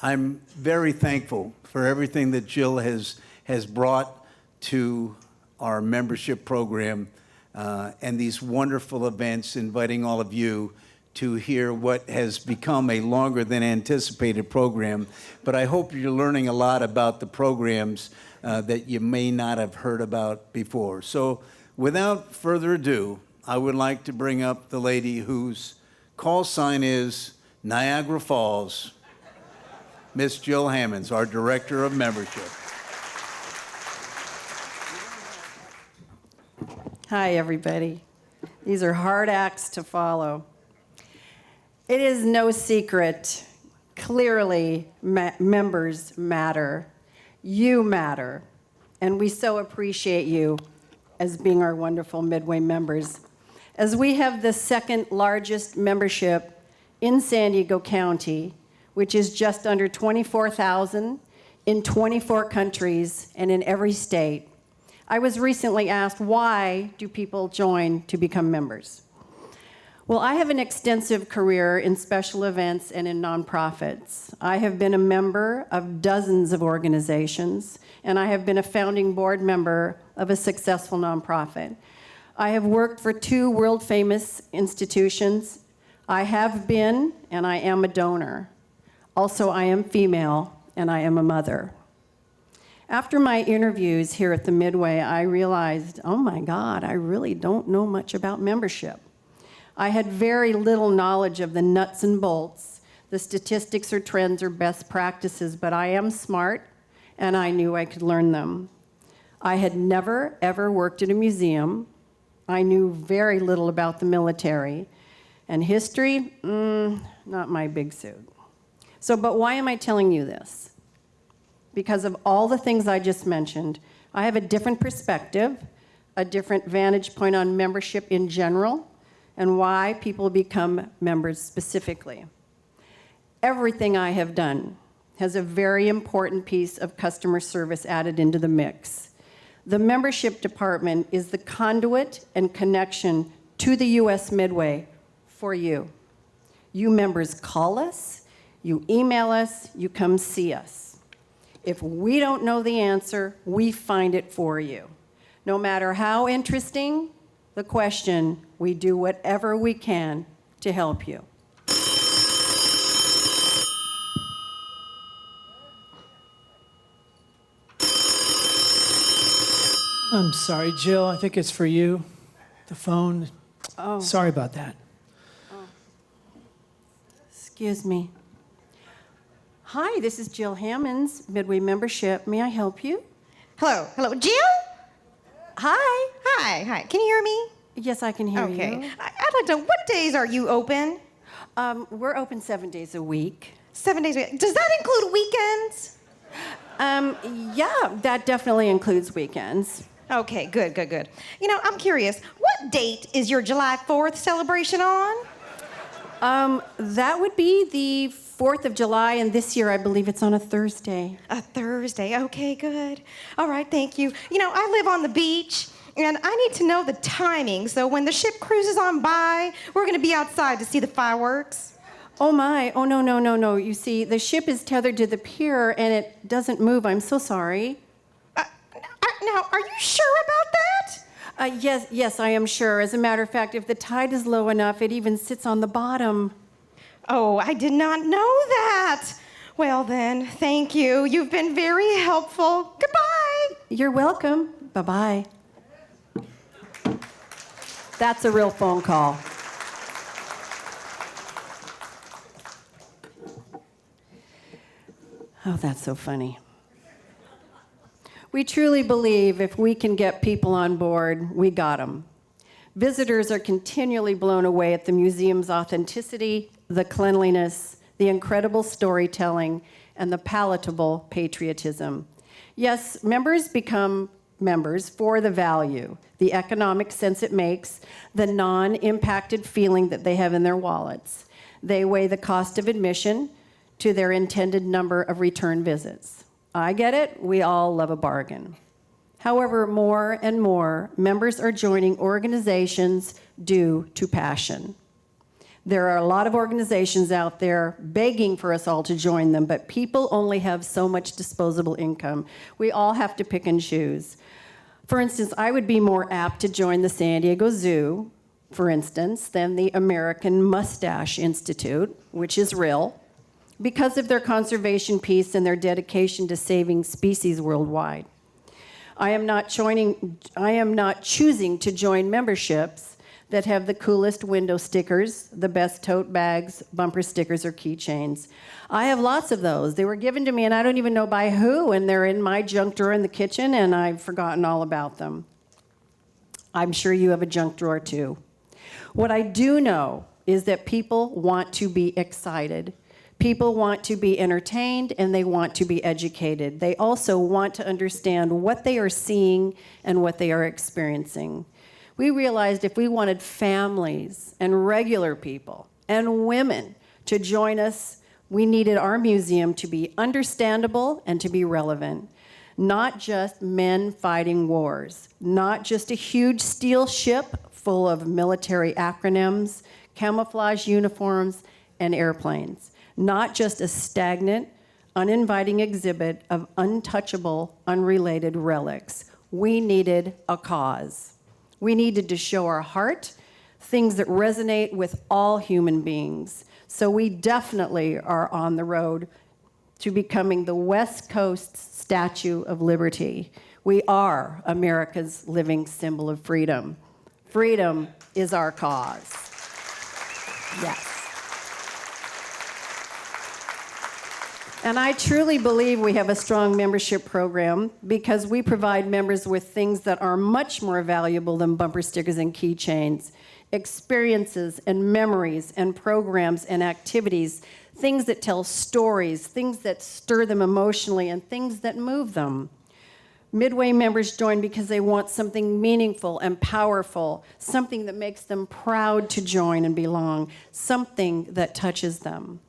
I'm very thankful for everything that Jill has brought to our membership program and these wonderful events, inviting all of you to hear what has become a longer than anticipated program. But I hope you're learning a lot about the programs that you may not have heard about before. So without further ado, I would like to bring up the lady whose call sign is Niagara Falls, Miss Jill Hammonds, our Director of Membership. Hi, everybody. These are hard acts to follow. It is no secret. Clearly, members matter. You matter. And we so appreciate you as being our wonderful Midway members. As we have the second largest membership in San Diego County, which is just under 24,000 in 24 countries and in every state, I was recently asked, why do people join to become members? Well, I have an extensive career in special events and in nonprofits. I have been a member of dozens of organizations, and I have been a founding board member of a successful nonprofit. I have worked for 2 world-famous institutions. I have been, and I am a donor. Also, I am female, and I am a mother. After my interviews here at the Midway, I realized, oh my God, I really don't know much about membership. I had very little knowledge of the nuts and bolts, the statistics or trends or best practices, but I am smart, and I knew I could learn them. I had never, ever worked at a museum. I knew very little about the military. And history, not my big suit. But why am I telling you this? Because of all the things I just mentioned, I have a different perspective, a different vantage point on membership in general, and why people become members specifically. Everything I have done has a very important piece of customer service added into the mix. The membership department is the conduit and connection to the US Midway for you. You members call us, you email us, you come see us. If we don't know the answer, we find it for you. No matter how interesting the question, we do whatever we can to help you. I'm sorry, Jill. I think it's for you. The phone. Oh. Sorry about that. Excuse me. Hi, this is Jill Hammonds, Midway Membership. May I help you? Hello, Jill? Hi. Hi. Can you hear me? Yes, I can hear you. Okay. I'd like to know, what days are you open? We're open 7 days a week. 7 days a week. Does that include weekends? Yeah, that definitely includes weekends. Okay, good. I'm curious, what date is your July 4th celebration on? That would be the 4th of July, and this year I believe it's on a Thursday. A Thursday. Okay, good. All right, thank you. I live on the beach, and I need to know the timing, so when the ship cruises on by, we're going to be outside to see the fireworks. Oh, my. Oh, no. You see, the ship is tethered to the pier, and it doesn't move. I'm so sorry. Are Now, are you sure about that? Yes, I am sure. As a matter of fact, if the tide is low enough, it even sits on the bottom. Oh, I did not know that. Well then, thank you. You've been very helpful. Goodbye. You're welcome. Bye-bye. That's a real phone call. Oh, that's so funny. We truly believe if we can get people on board, we got them. Visitors are continually blown away at the museum's authenticity, the cleanliness, the incredible storytelling, and the palatable patriotism. Yes, members become members for the value, the economic sense it makes, the non-impacted feeling that they have in their wallets. They weigh the cost of admission to their intended number of return visits. I get it, we all love a bargain. However, more and more members are joining organizations due to passion. There are a lot of organizations out there begging for us all to join them, but people only have so much disposable income. We all have to pick and choose. For instance, I would be more apt to join the San Diego Zoo, for instance, than the American Mustache Institute, which is real, because of their conservation piece and their dedication to saving species worldwide. I am not choosing to join memberships that have the coolest window stickers, the best tote bags, bumper stickers, or keychains. I have lots of those. They were given to me, and I don't even know by who, and they're in my junk drawer in the kitchen, and I've forgotten all about them. I'm sure you have a junk drawer, too. What I do know is that people want to be excited. People want to be entertained, and they want to be educated. They also want to understand what they are seeing and what they are experiencing. We realized if we wanted families and regular people and women to join us, we needed our museum to be understandable and to be relevant. Not just men fighting wars, not just a huge steel ship full of military acronyms, camouflage uniforms, and airplanes. Not just a stagnant, uninviting exhibit of untouchable, unrelated relics. We needed a cause. We needed to show our heart, things that resonate with all human beings. So we definitely are on the road to becoming the West Coast's Statue of Liberty. We are America's living symbol of freedom. Freedom is our cause. Yes. And I truly believe we have a strong membership program because we provide members with things that are much more valuable than bumper stickers and keychains, experiences and memories and programs and activities, things that tell stories, things that stir them emotionally, and things that move them. Midway members join because they want something meaningful and powerful, something that makes them proud to join and belong, something that touches them.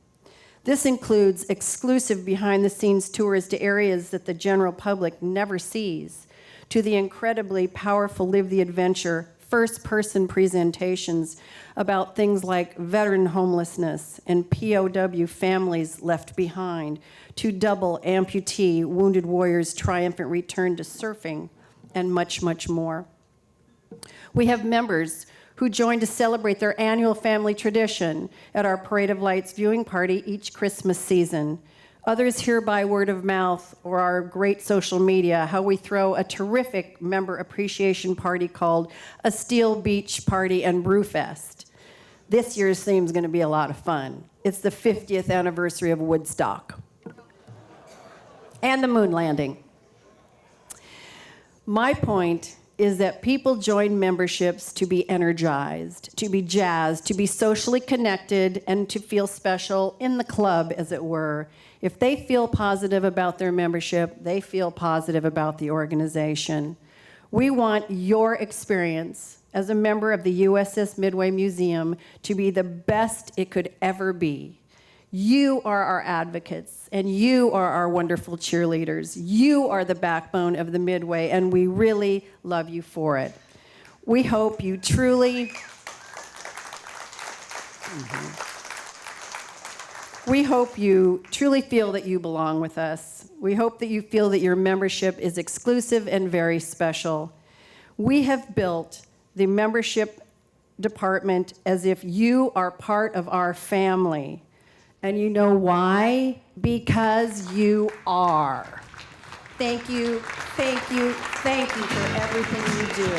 This includes exclusive behind-the-scenes tours to areas that the general public never sees, to the incredibly powerful Live the Adventure first-person presentations about things like veteran homelessness and POW families left behind, to double amputee wounded warriors' triumphant return to surfing, and much, much more. We have members who join to celebrate their annual family tradition at our Parade of Lights viewing party each Christmas season. Others hear by word of mouth or our great social media how we throw a terrific member appreciation party called a Steel Beach Party and Brewfest. This year's theme is going to be a lot of fun. It's the 50th anniversary of Woodstock and the moon landing. My point is that people join memberships to be energized, to be jazzed, to be socially connected, and to feel special in the club, as it were. If they feel positive about their membership, they feel positive about the organization. We want your experience as a member of the USS Midway Museum to be the best it could ever be. You are our advocates, and you are our wonderful cheerleaders. You are the backbone of the Midway, and we really love you for it. We hope you truly... We hope you truly feel that you belong with us. We hope that you feel that your membership is exclusive and very special. We have built the membership department as if you are part of our family. And you know why? Because you are. Thank you, thank you, thank you for everything you do.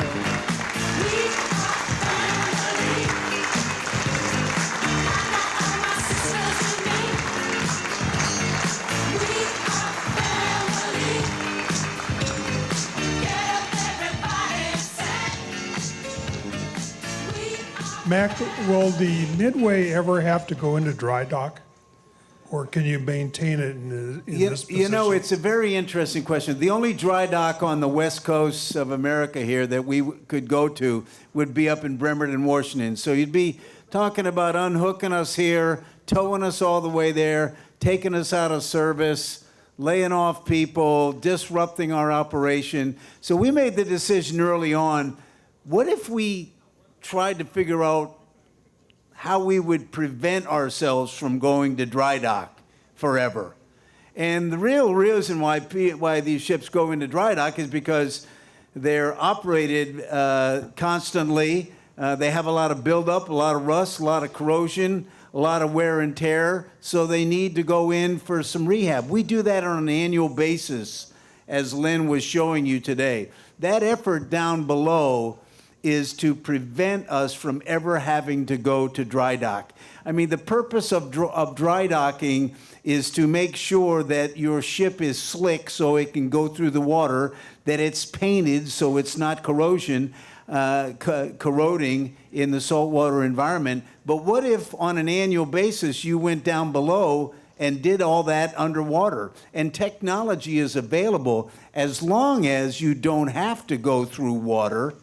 Mac, will the Midway ever have to go into dry dock? Or can you maintain it in this position? You know, it's a very interesting question. The only dry dock on the west coast of America here that we could go to would be up in Bremerton, Washington. So you'd be talking about unhooking us here, towing us all the way there, taking us out of service, laying off people, disrupting our operation. So we made the decision early on, what if we tried to figure out how we would prevent ourselves from going to dry dock forever? And the real reason why these ships go into dry dock is because they're operated constantly. They have a lot of buildup, a lot of rust, a lot of corrosion, a lot of wear and tear, so they need to go in for some rehab. We do that on an annual basis, as Lynn was showing you today. That effort down below is to prevent us from ever having to go to dry dock. I mean, the purpose of dry docking is to make sure that your ship is slick so it can go through the water, that it's painted so it's not corroding in the saltwater environment. But what if on an annual basis you went down below and did all that underwater? And technology is available as long as you don't have to go through water,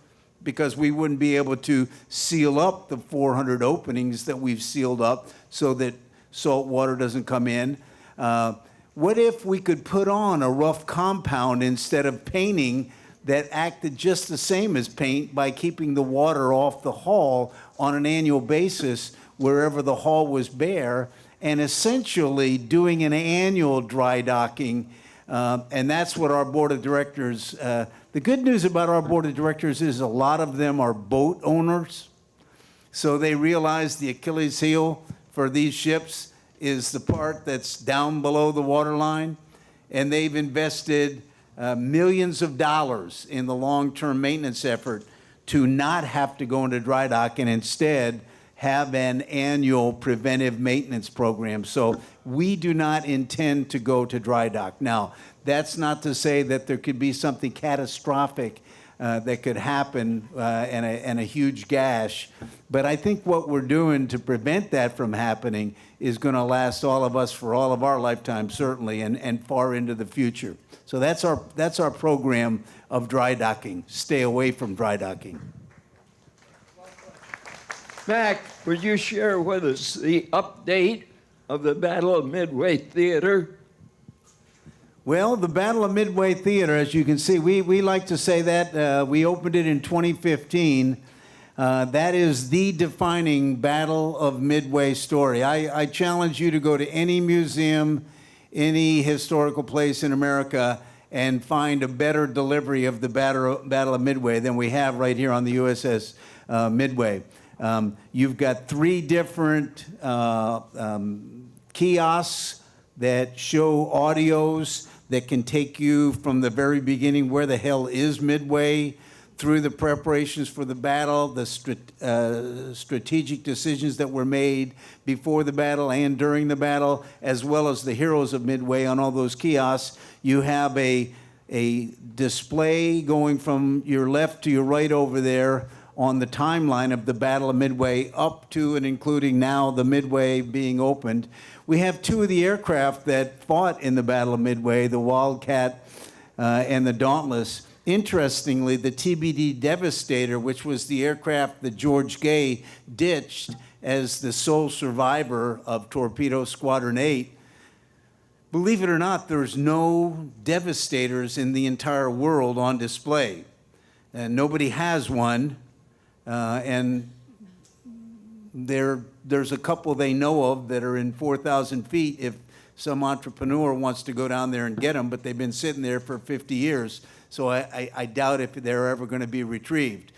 because we wouldn't be able to seal up the 400 openings that we've sealed up so that salt water doesn't come in. What if we could put on a rough compound instead of painting that acted just the same as paint by keeping the water off the hull on an annual basis wherever the hull was bare, and essentially doing an annual dry docking? And that's what our board of directors, the good news about our board of directors is a lot of them are boat owners. So they realize the Achilles heel for these ships is the part that's down below the waterline. And they've invested millions of dollars in the long-term maintenance effort to not have to go into dry dock and instead have an annual preventive maintenance program. So we do not intend to go to dry dock. Now, that's not to say that there could be something catastrophic that could happen and a huge gash. But I think what we're doing to prevent that from happening is going to last all of us for all of our lifetime, certainly, and far into the future. So that's our program of dry docking. Stay away from dry docking. Mac, would you share with us the update of the Battle of Midway Theater? Well, the Battle of Midway Theater, as you can see, we like to say that. We opened it in 2015. That is the defining Battle of Midway story. I challenge you to go to any museum, any historical place in America, and find a better delivery of the Battle of Midway than we have right here on the USS Midway. You've got 3 different kiosks that show audios that can take you from the very beginning, where the hell is Midway, through the preparations for the battle, the strategic decisions that were made before the battle and during the battle, as well as the heroes of Midway on all those kiosks. You have a display going from your left to your right over there on the timeline of the Battle of Midway up to and including now the Midway being opened. We have 2 of the aircraft that fought in the Battle of Midway, the Wildcat and the Dauntless. Interestingly, the TBD Devastator, which was the aircraft that George Gay ditched as the sole survivor of Torpedo Squadron 8, believe it or not, there's no Devastators in the entire world on display. And nobody has one. And there's a couple they know of that are in 4,000 feet if some entrepreneur wants to go down there and get them, but they've been sitting there for 50 years, so I doubt if they're ever going to be retrieved.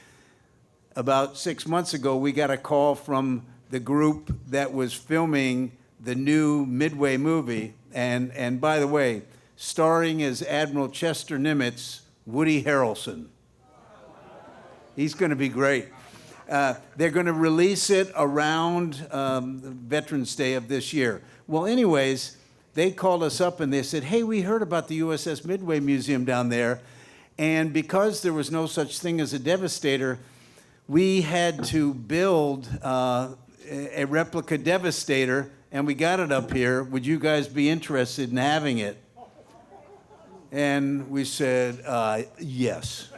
About 6 months ago, we got a call from the group that was filming the new Midway movie, and by the way, starring as Admiral Chester Nimitz, Woody Harrelson. He's going to be great. They're going to release it around Veterans Day of this year. Well, anyways, they called us up and they said, hey, we heard about the USS Midway Museum down there, and because there was no such thing as a Devastator, we had to build a replica Devastator, and we got it up here. Would you guys be interested in having it? And we said, yes,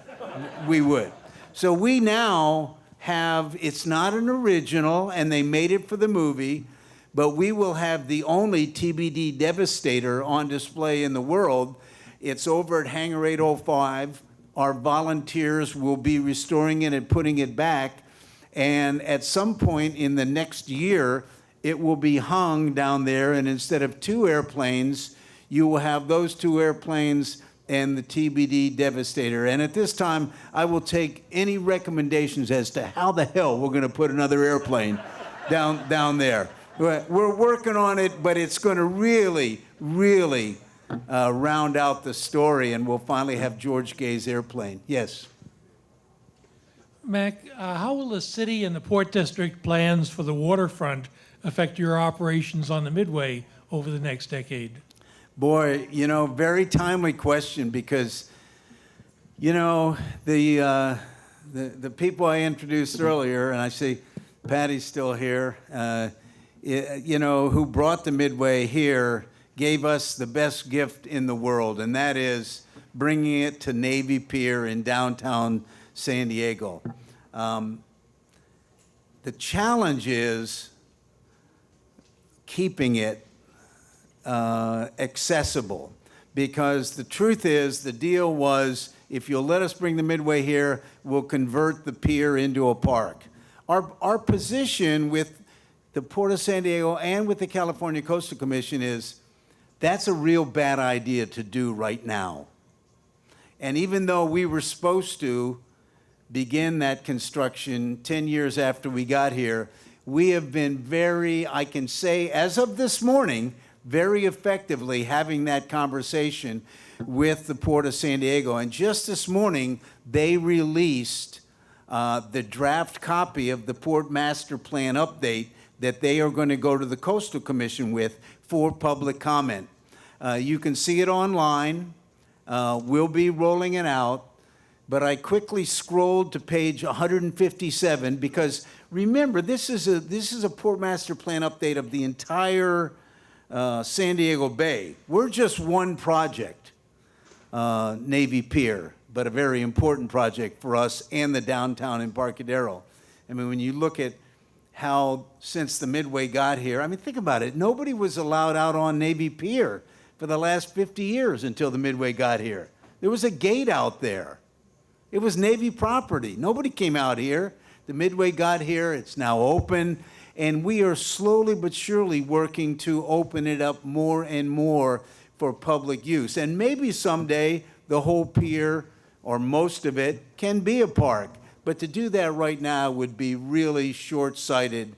we would. So we now have, it's not an original, and they made it for the movie, but we will have the only TBD Devastator on display in the world. It's over at Hangar 805. Our volunteers will be restoring it and putting it back. And at some point in the next year, it will be hung down there, and instead of 2 airplanes, you will have those 2 airplanes and the TBD Devastator. And at this time, I will take any recommendations as to how the hell we're going to put another airplane down there. We're working on it, but it's going to really round out the story, and we'll finally have George Gay's airplane. Yes. Mac, how will the city and the Port District plans for the waterfront affect your operations on the Midway over the next decade? Boy, very timely question, because, the people I introduced earlier, and I see Patty's still here, who brought the Midway here, gave us the best gift in the world, and that is bringing it to Navy Pier in downtown San Diego. The challenge is keeping it accessible, because the truth is, the deal was, if you'll let us bring the Midway here, we'll convert the pier into a park. Our position with the Port of San Diego and with the California Coastal Commission is that's a real bad idea to do right now. And even though we were supposed to begin that construction 10 years after we got here, we have been very, I can say, as of this morning, very effectively having that conversation with the Port of San Diego. And just this morning, they released the draft copy of the Port Master Plan update that they are going to go to the Coastal Commission with for public comment. You can see it online. We'll be rolling it out. But I quickly scrolled to page 157 because, remember, this is a Port Master Plan update of the entire San Diego Bay. We're just one project, Navy Pier, but a very important project for us and the downtown Embarcadero. I mean, when you look at how, since the Midway got here, I mean, think about it. Nobody was allowed out on Navy Pier for the last 50 years until the Midway got here. There was a gate out there. It was Navy property. Nobody came out here. The Midway got here. It's now open. And we are slowly but surely working to open it up more and more for public use. And maybe someday the whole pier, or most of it, can be a park. But to do that right now would be really short-sighted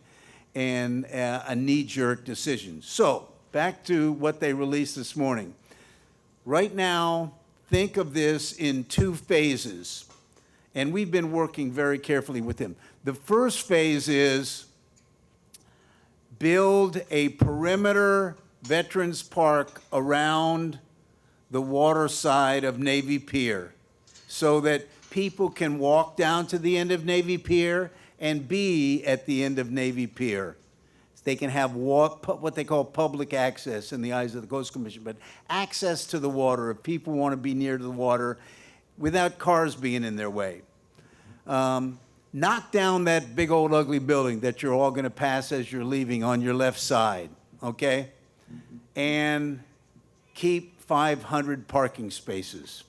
and a knee-jerk decision. So, back to what they released this morning. Right now, think of this in 2 phases. And we've been working very carefully with them. The first phase is build a perimeter Veterans Park around the water side of Navy Pier so that people can walk down to the end of Navy Pier and be at the end of Navy Pier. They can have what they call public access in the eyes of the Coastal Commission, but access to the water if people want to be near to the water without cars being in their way. Knock down that big old ugly building that you're all going to pass as you're leaving on your left side, okay? And keep 500 parking spaces.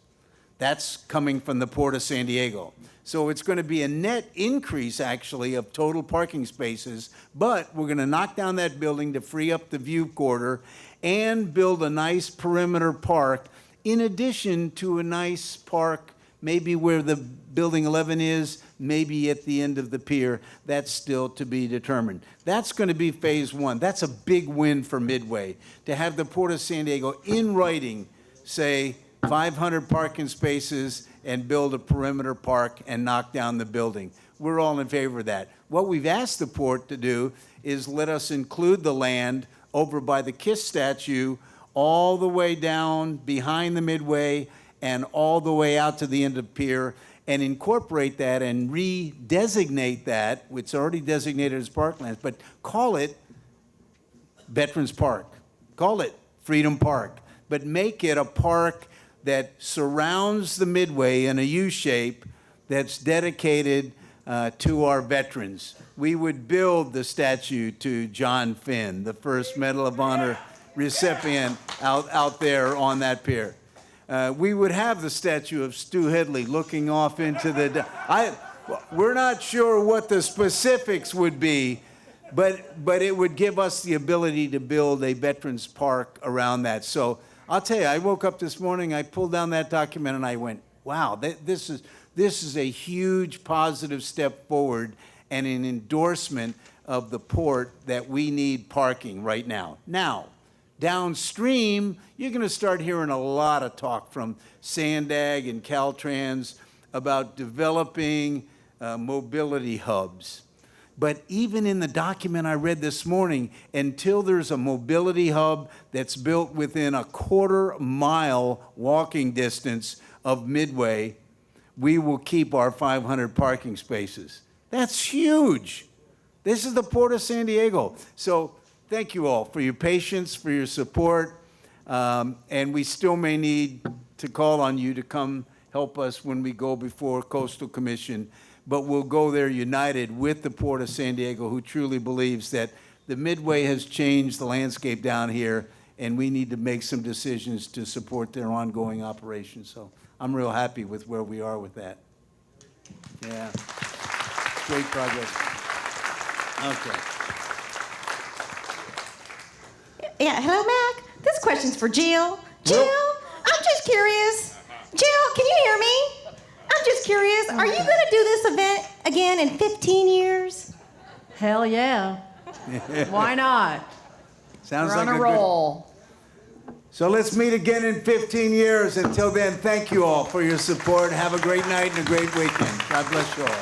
That's coming from the Port of San Diego. So it's going to be a net increase, actually, of total parking spaces, but we're going to knock down that building to free up the view corridor and build a nice perimeter park, in addition to a nice park maybe where the Building 11 is, maybe at the end of the pier. That's still to be determined. That's going to be phase one. That's a big win for Midway, to have the Port of San Diego in writing say 500 parking spaces and build a perimeter park and knock down the building. We're all in favor of that. What we've asked the port to do is let us include the land over by the KISS statue all the way down behind the Midway and all the way out to the end of the pier, and incorporate that and redesignate that, which is already designated as parklands, but call it Veterans Park. Call it Freedom Park, but make it a park that surrounds the Midway in a U shape that's dedicated to our veterans. We would build the statue to John Finn, the first Medal of Honor recipient out there on that pier. We would have the statue of Stu Headley looking off into the... we're not sure what the specifics would be, but it would give us the ability to build a veterans park around that. So I'll tell you, I woke up this morning, I pulled down that document, and I went, wow, this is a huge positive step forward and an endorsement of the port that we need parking right now. Now, downstream, you're going to start hearing a lot of talk from Sandag and Caltrans about developing mobility hubs. But even in the document I read this morning, until there's a mobility hub that's built within a quarter-mile walking distance of Midway, we will keep our 500 parking spaces. That's huge. This is the Port of San Diego. So thank you all for your patience, for your support, and we still may need to call on you to come help us when we go before Coastal Commission, but we'll go there united with the Port of San Diego, who truly believes that the Midway has changed the landscape down here, and we need to make some decisions to support their ongoing operations. So I'm real happy with where we are with that. Yeah, great progress. Okay. Yeah, hello, Mac. This question's for Jill. Jill, I'm just curious. Jill, can you hear me? I'm just curious. Are you going to do this event again in 15 years? Hell yeah. Why not? Sounds We're like on a good- roll. So let's meet again in 15 years. Until then, thank you all for your support. Have a great night and a great weekend. God bless you all.